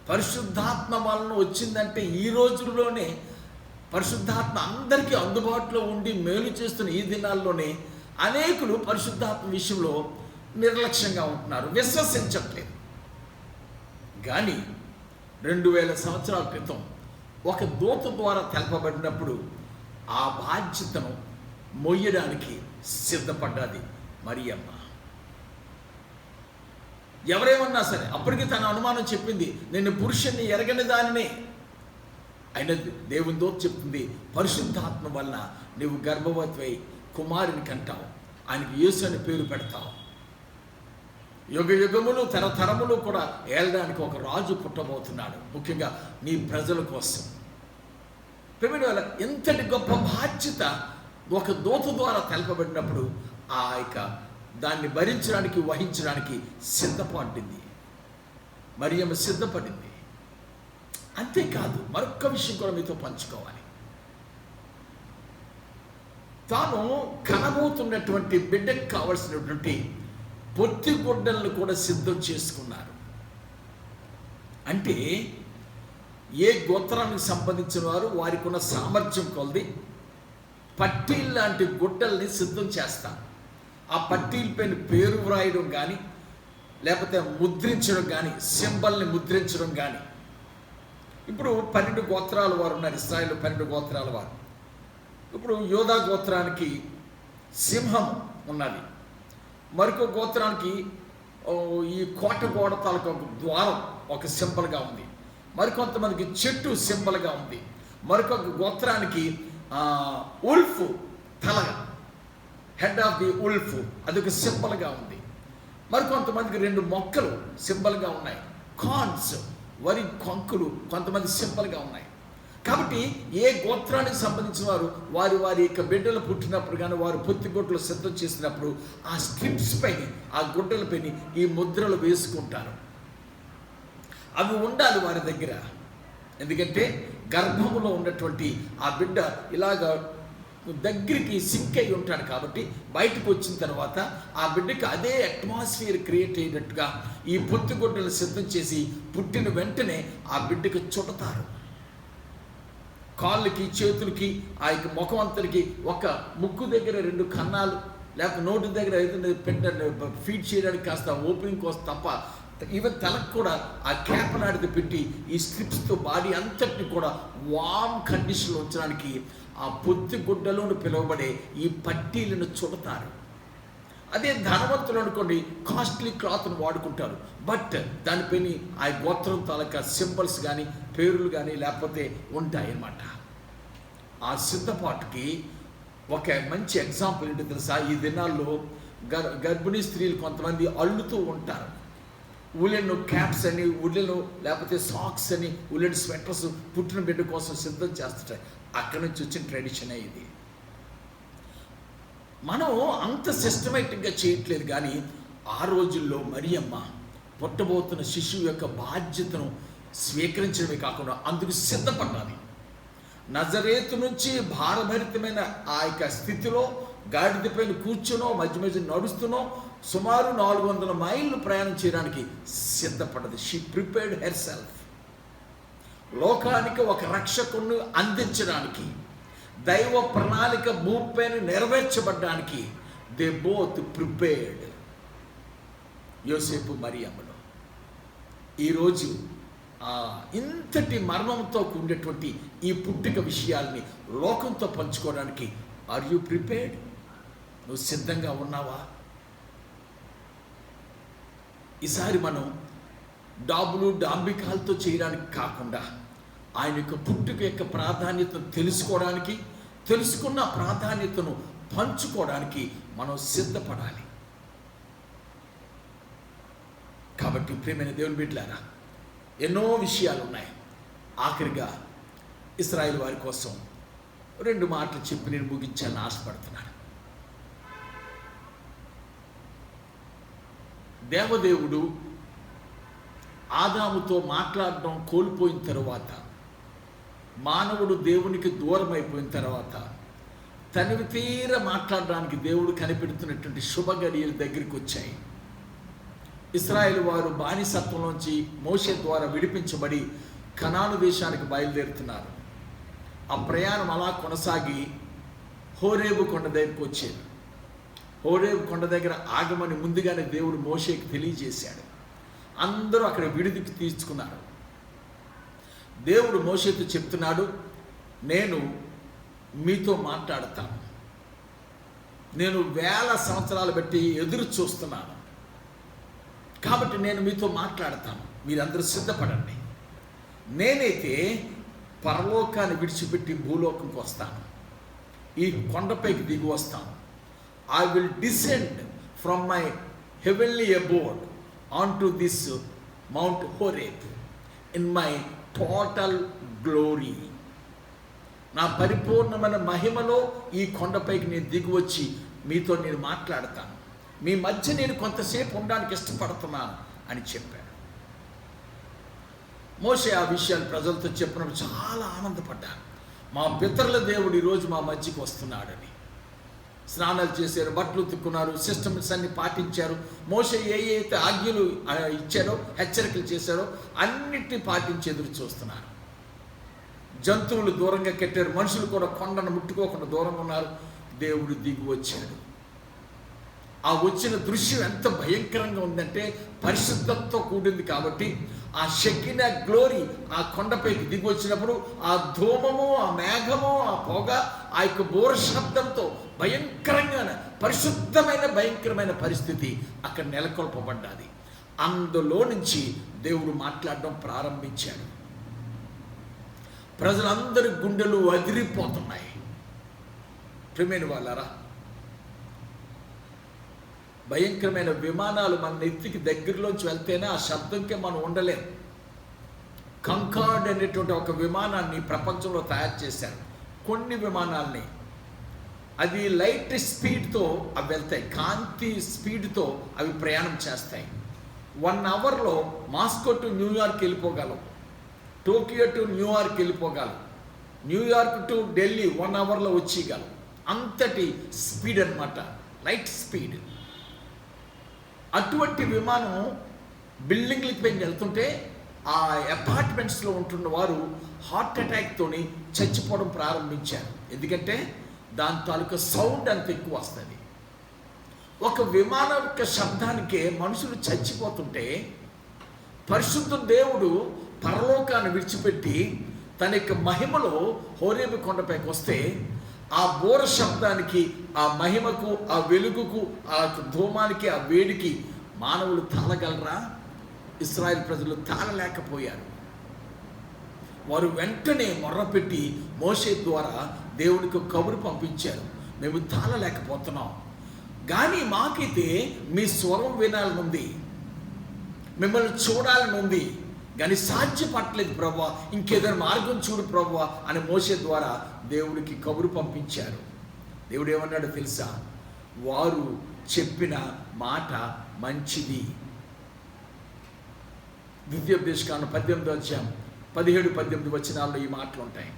Speaker 1: పరిశుద్ధాత్మ వలన వచ్చిందంటే ఈ రోజుల్లోనే పరిశుద్ధాత్మ అందరికీ అందుబాటులో ఉండి మేలు చేస్తున్న ఈ దినాల్లోనే అనేకులు పరిశుద్ధాత్మ విషయంలో నిర్లక్ష్యంగా ఉంటున్నారు, విశ్వసించట్లేదు. కానీ 2000 సంవత్సరాల క్రితం ఒక దూత ద్వారా తెలపబడినప్పుడు ఆ బాధ్యతను మొయ్యడానికి సిద్ధపడ్డది మరియమ్మ. ఎవరేమన్నా సరే అప్పటికి తన అనుమానం చెప్పింది, నేను పురుషుణ్ణి ఎరగని దానినే. అయినా దేవుని దూత చెప్తుంది, పరిశుద్ధాత్మ వలన నువ్వు గర్భవతివై కుమారుని కంటావు, ఆయనకి యేసు అని పేరు పెడతావు. యుగ యుగములు తరతరములు కూడా ఏలడానికి ఒక రాజు పుట్టబోతున్నాడు, ముఖ్యంగా నీ ప్రజల కోసం. ప్రేమిన వల్ల ఎంతటి గొప్ప బాధ్యత ఒక దూత ద్వారా తెలపబడినప్పుడు ఆ యొక్క దాన్ని భరించడానికి, వహించడానికి సిద్ధపడింది. మరియమ్మ సిద్ధపడింది. అంతేకాదు మరొక విషయం కూడా మీతో పంచుకోవాలి. తాను కనబోతున్నటువంటి బిడ్డకు కావలసినటువంటి పొత్తి గుడ్డలను కూడా సిద్ధం చేసుకున్నారు. అంటే ఏ గోత్రానికి సంబంధించిన వారు వారికి ఉన్న సామర్థ్యం కొలది పట్టీల్ లాంటి గుడ్డల్ని సిద్ధం చేస్తారు. ఆ పట్టీల పైన పేరు వ్రాయడం కానీ, లేకపోతే ముద్రించడం కానీ, సింబల్ని ముద్రించడం కానీ. ఇప్పుడు 12 గోత్రాల వారు ఉన్నారు, ఇశ్రాయేల్ 12 గోత్రాల వారు. ఇప్పుడు యోధా గోత్రానికి సింహం ఉన్నది, మరొక గోత్రానికి ఈ కోట గోడ తాలూకు ఒక ద్వారం ఒక సింబల్గా ఉంది, మరికొంతమందికి చెట్టు సింబల్గా ఉంది, మరొక గోత్రానికి ఉల్ఫ్ తల, హెడ్ ఆఫ్ ది ఉల్ఫ్, అదొక సింబల్గా ఉంది, మరికొంతమందికి 2 మొక్కలు సింబల్గా ఉన్నాయి, కార్న్స్ వరి కొంకులు కొంతమంది సింబల్గా ఉన్నాయి. కాబట్టి ఏ గోత్రానికి సంబంధించిన వారు వారి వారి యొక్క బిడ్డలు పుట్టినప్పుడు కానీ వారు పొత్తిగుడ్డలు సిద్ధం చేసినప్పుడు ఆ స్ట్రిప్స్ పైన, ఆ గుడ్డల పైన ఈ ముద్రలు వేసుకుంటారు. అవి ఉండాలి వారి దగ్గర, ఎందుకంటే గర్భములో ఉన్నటువంటి ఆ బిడ్డ ఇలాగ దగ్గరికి సింక్ అయి ఉంటాడు. కాబట్టి బయటకు వచ్చిన తర్వాత ఆ బిడ్డకి అదే అట్మాస్ఫియర్ క్రియేట్ అయినట్టుగా ఈ పొత్తిగుడ్డలు సిద్ధం చేసి పుట్టిన వెంటనే ఆ బిడ్డకి చుడతారు. కాళ్ళకి చేతులకి ఆ యొక్క ముఖం అంతరికి ఒక ముక్కు దగ్గర 2 కన్నాలు, లేకపోతే నోటి దగ్గర ఏదైనా ఫీడ్ చేయడానికి కాస్త ఓపెనింగ్ కోసం తప్ప ఈవెన్ తలకు కూడా ఆ క్యాప్ లాంటిది పెట్టి ఈ స్ట్రిప్స్తో బాడీ అంతటిని కూడా వామ్ కండిషన్లో ఉంచడానికి ఆ పొత్తిగుడ్డలోని పిలువబడే ఈ పట్టీలను చుడతారు. అదే ధనవంతులు అనుకోండి, కాస్ట్లీ క్లాత్ను వాడుకుంటారు, బట్ దానిపైన ఆ గోత్రం తాలూకా సింబల్స్ కానీ పేర్లు కానీ లేకపోతే ఉంటాయి అన్నమాట. ఆ సిద్ధపాటుకి ఒక మంచి ఎగ్జాంపుల్ ఏంటి తెలుసా? ఈ దినాల్లో గర్భిణీ స్త్రీలు కొంతమంది అల్లుతూ ఉంటారు. ఉలెన్ క్యాప్స్ అని, ఉలెన్ లేకపోతే సాక్స్ అని, ఉలెన్ స్వెటర్స్ పుట్టిన బిడ్డ కోసం సిద్ధం చేస్తుంటాయి. అక్కడి నుంచి వచ్చిన ట్రెడిషనే ఇది. మనం అంత సిస్టమేటిక్గా చేయట్లేదు, కానీ ఆ రోజుల్లో మరియమ్మ పుట్టబోతున్న శిశువు యొక్క బాధ్యతను స్వీకరించడమే కాకుండా అందుకు సిద్ధపడాలి. నజరేతు నుంచి భారభరితమైన ఆ యొక్క స్థితిలో గాడిద పైన కూర్చునో మధ్య మధ్య నడుస్తునో సుమారు 400 మైళ్ళు ప్రయాణం చేయడానికి సిద్ధపడ్డది. She prepared herself. లోకానికి ఒక రక్షకుని అందించడానికి, దైవ ప్రణాళిక భూమిపైన నెరవేర్చబడ్డానికి దే బోత్ ప్రిపేర్డ్. యోసేపు మరియమ్మలో ఈరోజు ఇంతటి మర్మంతో ఉండేటువంటి ఈ పుట్టిక విషయాల్ని లోకంతో పంచుకోవడానికి ఆర్ యు ప్రిపేర్డ్? నువ్వు సిద్ధంగా ఉన్నావా? ఈసారి మనం డాబులు డాంబికాలతో చేయడానికి కాకుండా ఆయన యొక్క పుట్టుక యొక్క ప్రాధాన్యతను తెలుసుకోవడానికి, తెలుసుకున్న ప్రాధాన్యతను పంచుకోవడానికి మనం సిద్ధపడాలి. కాబట్టి ప్రియమైన దేవుని బిడ్డలారా, ఎన్నో విషయాలు ఉన్నాయి. ఆఖరిగా ఇశ్రాయేలు వారి కోసం 2 మాటలు చెప్పి నేను ముగించాలని ఆశపడుతున్నాను. దేవదేవుడు ఆదాముతో మాట్లాడడం కోల్పోయిన తరువాత, మానవుడు దేవునికి దూరం అయిపోయిన తర్వాత తనివి తీర మాట్లాడడానికి దేవుడు కనిపెడుతున్నటువంటి శుభ గడియల దగ్గరికి వచ్చాయి. ఇశ్రాయేలు వారు బానిసత్వంలోంచి మోషే ద్వారా విడిపించబడి కనాను దేశానికి బయలుదేరుతున్నారు. ఆ ప్రయాణం అలా కొనసాగి హోరేబు కొండ దగ్గరికి వచ్చారు. హోరేబు కొండ దగ్గర ఆగమని ముందుగానే దేవుడు మోషేకి తెలియజేశాడు. అందరూ అక్కడ విడిది తీసుకున్నారు. దేవుడు మోషేతో చెప్తున్నాడు, నేను మీతో మాట్లాడతాను, నేను 1000 సంవత్సరాలు బట్టి ఎదురు చూస్తున్నాను, కాబట్టి నేను మీతో మాట్లాడతాను, మీరందరూ సిద్ధపడండి. నేనైతే పరలోకాన్ని విడిచిపెట్టి భూలోకంకి వస్తాను, ఈ కొండపైకి దిగి వస్తాను. I will descend from my heavenly అబోర్డ్ onto this mount Horeb in my total glory. నా పరిపూర్ణమైన మహిమలో ఈ కొండపైకి నేను దిగి వచ్చి మీతో నేను మాట్లాడతాను, మీ మధ్య నేను కొంతసేపు ఉండడానికి ఇష్టపడుతున్నాను అని చెప్పాడు. మోషే ఆ విషయాలు ప్రజలతో చెప్పినప్పుడు చాలా ఆనందపడ్డారు. మా పితరుల దేవుడు ఈరోజు మా మధ్యకి వస్తున్నాడని. స్నానాలు చేశారు, బట్టలు ఉతుక్కున్నారు, సిస్టమ్స్ అన్ని పాటించారు. మోషే ఏ అయితే ఆజ్ఞలు ఇచ్చారో, హెచ్చరికలు చేశారో అన్నిటినీ పాటించి ఎదురు చూస్తున్నారు. జంతువులు దూరంగా కట్టారు, మనుషులు కూడా కొండను ముట్టుకోకుండా దూరంగా ఉన్నారు. దేవుడు దిగి వచ్చాడు. ఆ వచ్చిన దృశ్యం ఎంత భయంకరంగా ఉందంటే పరిశుద్ధతతో కూడింది. కాబట్టి ఆ షెకినా గ్లోరీ ఆ కొండపైకి దిగి వచ్చినప్పుడు ఆ ధూమము, ఆ మేఘము, ఆ పొగ, ఆ యొక్క బోర శబ్దంతో భయంకరంగా పరిశుద్ధమైన భయంకరమైన పరిస్థితి అక్కడ నెలకొల్పబడ్డాది. అందులో నుంచి దేవుడు మాట్లాడడం ప్రారంభించాడు. ప్రజలందరి గుండెలు అదిరిపోతున్నాయి. ప్రియమైన వాళ్ళారా, భయంకరమైన విమానాలు మన నెత్తికి దగ్గరలోంచి వెళ్తేనే ఆ శబ్దంకే మనం ఉండలేం. కంకార్డ్ అనేటువంటి ఒక విమానాన్ని ప్రపంచంలో తయారు చేశారు. కొన్ని విమానాల్ని అది లైట్ స్పీడ్తో అవి వెళ్తాయి, కాంతి స్పీడ్తో అవి ప్రయాణం చేస్తాయి. 1 అవర్లో Moscow to New York వెళ్ళిపోగలం, Tokyo to New York వెళ్ళిపోగలం, New York to Delhi 1 అవర్లో వచ్చేయగలం. అంతటి స్పీడ్ అన్నమాట, లైట్ స్పీడ్. అటువంటి విమానం బిల్డింగ్లకి పైన వెళ్తుంటే ఆ అపార్ట్మెంట్స్లో ఉంటున్న వారు హార్ట్ అటాక్తోని చచ్చిపోవడం ప్రారంభించారు. ఎందుకంటే దాని తాలూకా సౌండ్ అంత ఎక్కువ వస్తుంది. ఒక విమానం యొక్క శబ్దానికే మనుషులు చచ్చిపోతుంటే పరిశుద్ధ దేవుడు పరలోకాన్ని విడిచిపెట్టి తన యొక్క మహిమలో హోరేబు కొండపైకి వస్తే ఆ బోర శబ్దానికి, ఆ మహిమకు, ఆ వెలుగుకు, ఆ ధూమానికి, ఆ వేడికి మానవులు తాళగలరా? ఇశ్రాయేల్ ప్రజలు తాళలేకపోయారు. వారు వెంటనే మొర్రపెట్టి మోషే ద్వారా దేవునికి కబురు పంపించారు, మేము తాళలేకపోతున్నాం, కానీ మాకైతే మీ స్వరం వినాలని ఉంది, మిమ్మల్ని చూడాలని ఉంది, కానీ సాధ్యపడలేదు ప్రభువా, ఇంకేదైనా మార్గం చూడు ప్రభువా అని మోషే ద్వారా దేవుడికి కబురు పంపించారు. దేవుడు ఏమన్నాడో తెలుసా? వారు చెప్పిన మాట మంచిది. ద్వితీయోపదేశకాండం 18వ అధ్యాయం 17-18 వచనాల్లో ఈ మాటలు ఉంటాయి.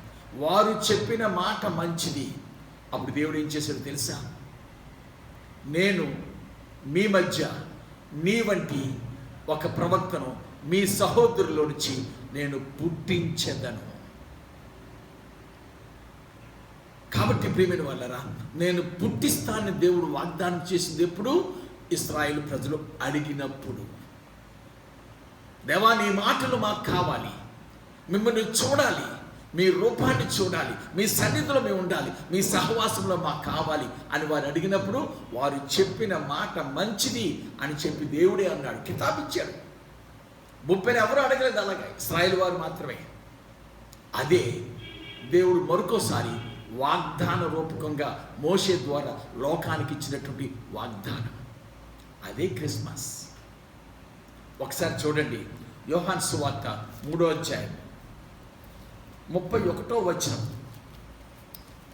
Speaker 1: వారు చెప్పిన మాట మంచిది. అప్పుడు దేవుడు ఏం చేశాడో తెలుసా? నేను మీ మధ్య నీ వంటి ఒక ప్రవక్తను మీ సహోదరులో నుంచి నేను పుట్టించెదను. కాబట్టి ప్రియమైన వాళ్ళరా, నేను పుట్టిస్తానని దేవుడు వాగ్దానం చేసింది ఎప్పుడు? ఇశ్రాయేలు ప్రజలు అడిగినప్పుడు. దేవా, నీ మాటలు మాకు కావాలి, మిమ్మల్ని చూడాలి, మీ రూపాన్ని చూడాలి, మీ సన్నిధిలో మేము ఉండాలి, మీ సహవాసంలో మాకు కావాలి అని వారు అడిగినప్పుడు వారు చెప్పిన మాట మంచిది అని చెప్పి దేవుడే అన్నాడు, కితాబిచ్చాడు. 30 ఎవరు అడగలేదు, అలాగే ఇశ్రాయేలు వారు మాత్రమే. అదే దేవుడు మరొకసారి వాగ్దాన రూపకంగా మోషే ద్వారా లోకానికి ఇచ్చినటువంటి వాగ్దానం. అదే క్రిస్మస్. ఒకసారి చూడండి, యోహాను సువార్త 3వ అధ్యాయం 31వ వచనం.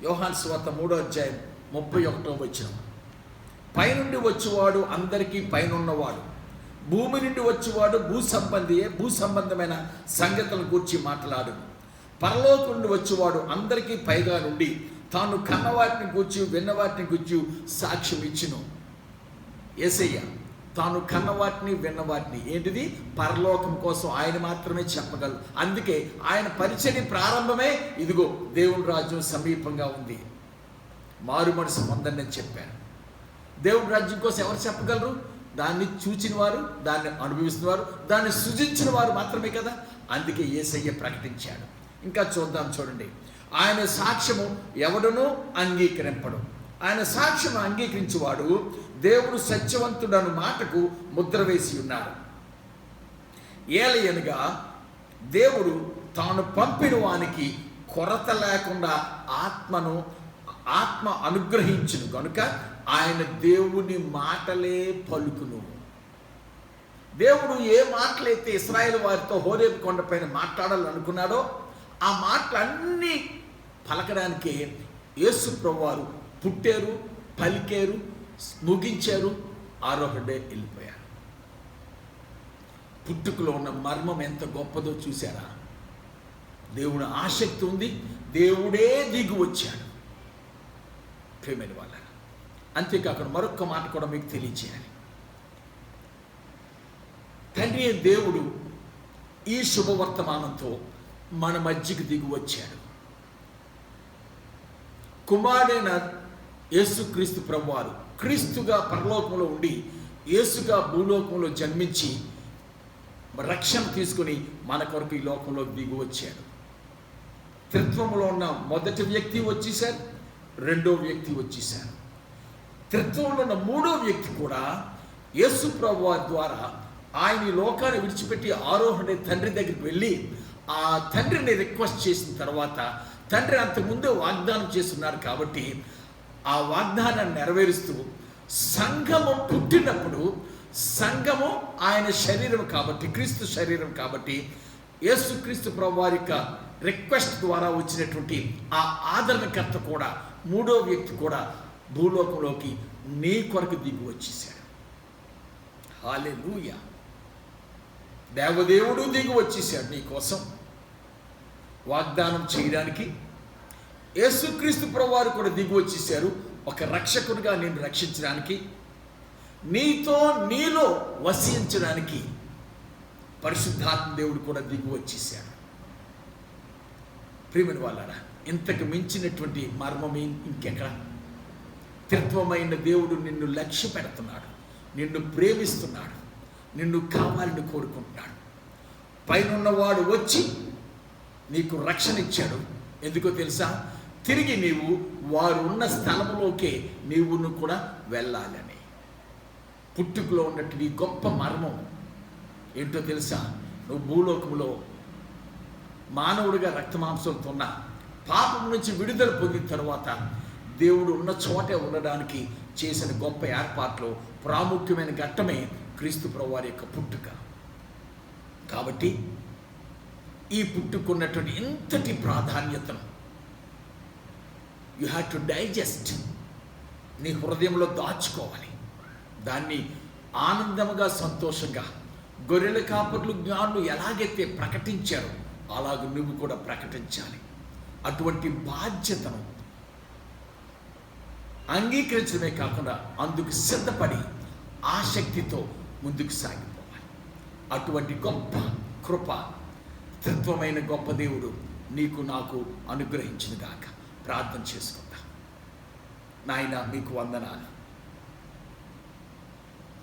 Speaker 1: యోహాను సువార్త 3వ అధ్యాయం 31వ వచనం. పైనుండి వచ్చేవాడు అందరికీ పైనున్నవాడు, భూమి నుండి వచ్చేవాడు భూ సంబంధమైన సంగతులను గూర్చి మాట్లాడు. పరలోకం నుండి వచ్చేవాడు అందరికీ పైగా నుండి తాను కన్నవాటిని గూర్చి విన్నవాటిని గూర్చి సాక్ష్యం ఇచ్చును. యేసయ్య తాను కన్నవాటిని విన్నవాటిని, ఏంటిది? పరలోకం కోసం ఆయన మాత్రమే చెప్పగలరు. అందుకే ఆయన పరిచర్య ప్రారంభమే ఇదిగో దేవుని రాజ్యం సమీపంగా ఉంది, మారు మనసు పొందండి అని చెప్పారు. దేవుని రాజ్యం కోసం ఎవరు చెప్పగలరు? దాన్ని చూచిన వారు, దాన్ని అనుభవిస్తున్న వారు, దాన్ని సృజించిన వారు మాత్రమే కదా. అందుకే యేసయ్య ప్రకటించాడు. ఇంకా చూద్దాం, చూడండి. ఆయన సాక్ష్యము ఎవడునూ అంగీకరింపడు. ఆయన సాక్ష్యం అంగీకరించేవాడు దేవుడు సత్యవంతుడను మాటకు ముద్ర వేసి ఉన్నాడు. ఏలయనగా దేవుడు తాను పంపిన వానికి కొరత లేకుండా ఆత్మ అనుగ్రహించును కనుక ఆయన దేవుని మాటలే పలుకును. దేవుడు ఏ మాటలైతే ఇశ్రాయేలు వారితో హోరేబు కొండపైన మాట్లాడాలనుకున్నాడో ఆ మాటలన్నీ పలకడానికే యేసు ప్రభువారు పుట్టారు, పలికారు, ముగించారు, ఆరోహడే వెళ్ళిపోయారు. పుట్టుకలో ఉన్న మర్మం ఎంత గొప్పదో చూశారా? దేవుడు ఆసక్తి ఉంది, దేవుడే దిగి వచ్చాడు. ప్రియమైన వాళ్ళ, అంతేకాకుండా మరొక మాట కూడా మీకు తెలియచేయాలి. తండ్రి దేవుడు ఈ శుభవర్తమానంతో మన మధ్యకి దిగి వచ్చాడు. కుమారుడైన యేసుక్రీస్తు ప్రభువారు క్రీస్తుగా పరలోకంలో ఉండి యేసుగా భూలోకంలో జన్మించి రక్షణ తీసుకుని మన కొరకు ఈ లోకంలో దిగి వచ్చాడు. త్రిత్వంలో ఉన్న మొదటి వ్యక్తి వచ్చేసారు, రెండో వ్యక్తి వచ్చేసారు. త్రిత్వంలో ఉన్న మూడో వ్యక్తి కూడా యేసు ప్రభువు ద్వారా ఆయన ఈ లోకాన్ని విడిచిపెట్టి ఆరోహణ తండ్రి దగ్గరికి వెళ్ళి ఆ తండ్రిని రిక్వెస్ట్ చేసిన తర్వాత తండ్రి అంతకుముందే వాగ్దానం చేస్తున్నారు కాబట్టి ఆ వాగ్దానాన్ని నెరవేరుస్తూ సంఘము పుట్టినప్పుడు, సంఘము ఆయన శరీరం కాబట్టి, క్రీస్తు శరీరం కాబట్టి, యేసుక్రీస్తు ప్రభు వారి యొక్క రిక్వెస్ట్ ద్వారా వచ్చినటువంటి ఆ ఆదరణకర్త కూడా మూడో వ్యక్తి కూడా భూలోకంలోకి నీ కొరకు దిగి వచ్చేసాడు. హల్లెలూయా. దేవదేవుడు దిగి వచ్చేసాడు నీ కోసం వాగ్దానం చేయడానికి. యేసుక్రీస్తు ప్రభు వారు కూడా దిగి వచ్చేసారు ఒక రక్షకుడిగా నిన్ను రక్షించడానికి, నీతో నీలో వసించడానికి. పరిశుద్ధాత్మ దేవుడు కూడా దిగి వచ్చేసాడు. ప్రియమైన వాళ్ళారా, ఇంతకు మించినటువంటి మర్మం ఇంకెక్కడ? త్రిత్వమైన దేవుడు నిన్ను లక్ష్య పెడుతున్నాడు, నిన్ను ప్రేమిస్తున్నాడు, నిన్ను కావాలని కోరుకుంటున్నాడు. పైనున్నవాడు వచ్చి నీకు రక్షణ ఇచ్చాడు. ఎందుకో తెలుసా? తిరిగి నీవు వారు ఉన్న స్థలంలోకే నీవును కూడా వెళ్ళాలని. పుట్టుకలో ఉన్నట్టు గొప్ప మర్మం ఏంటో తెలుసా? నువ్వు భూలోకంలో మానవుడిగా రక్తమాంసంతో ఉన్న పాపం నుంచి విడుదల పొందిన తర్వాత దేవుడు ఉన్న చోటే ఉండడానికి చేసిన గొప్ప ఏర్పాట్లో ప్రాముఖ్యమైన ఘట్టమే క్రీస్తు ప్రభువు వారి యొక్క పుట్టుక. కాబట్టి ఈ పుట్టుకున్నటువంటి ఇంతటి ప్రాధాన్యతను యు హ్యావ్ టు డైజెస్ట్, నీ హృదయంలో దాచుకోవాలి. దాన్ని ఆనందముగా, సంతోషంగా గొర్రెల కాపర్లు జ్ఞానులు ఎలాగైతే ప్రకటించారో అలాగ నువ్వు కూడా ప్రకటించాలి. అటువంటి బాధ్యతను అంగీకరించడమే కాకుండా అందుకు సిద్ధపడి ఆసక్తితో ముందుకు సాగిపోవాలి. అటువంటి గొప్ప కృప తత్వమైన గొప్ప దేవుడు నీకు నాకు అనుగ్రహించిన గాక. ప్రార్థన చేసుకుందాం. నాయన మీకు వందనాలు.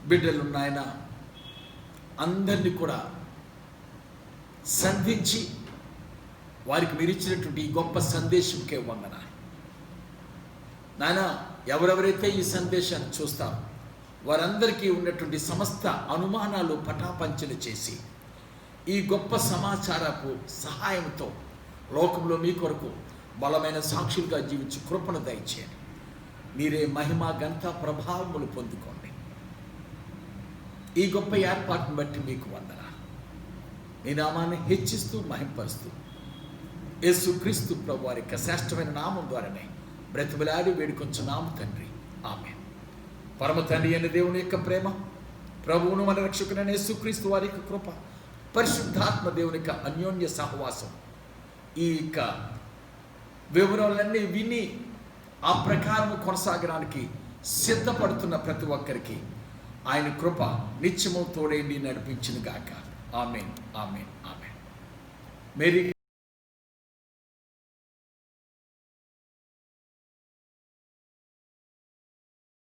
Speaker 1: బిడ్డలు నాయన అందరినీ కూడా సంధించి వారికి మీరు ఇచ్చినటువంటి ఈ గొప్ప సందేశంకే వందనాలు. నాయన ఎవరెవరైతే ఈ సందేశాన్ని చూస్తారో వారందరికీ ఉన్నటువంటి సమస్త అనుమానాలు పటాపంచలు చేసి ఈ గొప్ప సమాచారపు సహాయంతో లోకంలో మీ కొరకు బలమైన సాక్షులుగా జీవించి కృపను దయచేయండి. మీరే మహిమ, ఘనత, ప్రభావములు పొందుకోండి. ఈ గొప్ప ఏర్పాటును బట్టి మీకు వందనాలు. మీ నామాన్ని హెచ్చిస్తూ మహింపరుస్తూ యేసుక్రీస్తు ప్రభు వారి యొక్క శ్రేష్టమైన నామం ద్వారానే బ్రతిమలాడి వేడుకొంచున్నాము తండ్రి. ఆమేన్. పరమ తండ్రి అయిన దేవుని యొక్క ప్రేమ, ప్రభువును మన రక్షకుడైన యేసుక్రీస్తు వారి యొక్క కృప, పరిశుద్ధాత్మ దేవుని యొక్క అన్యోన్య సహవాసం, ఈ యొక్క వివరాలన్నీ విని ఆ ప్రకారం కొనసాగడానికి సిద్ధపడుతున్న ప్రతి ఒక్కరికి ఆయన కృప నిత్యము తోడేండి నడిపించును గాక. ఆమేన్, ఆమేన్, ఆమేన్. మేరీ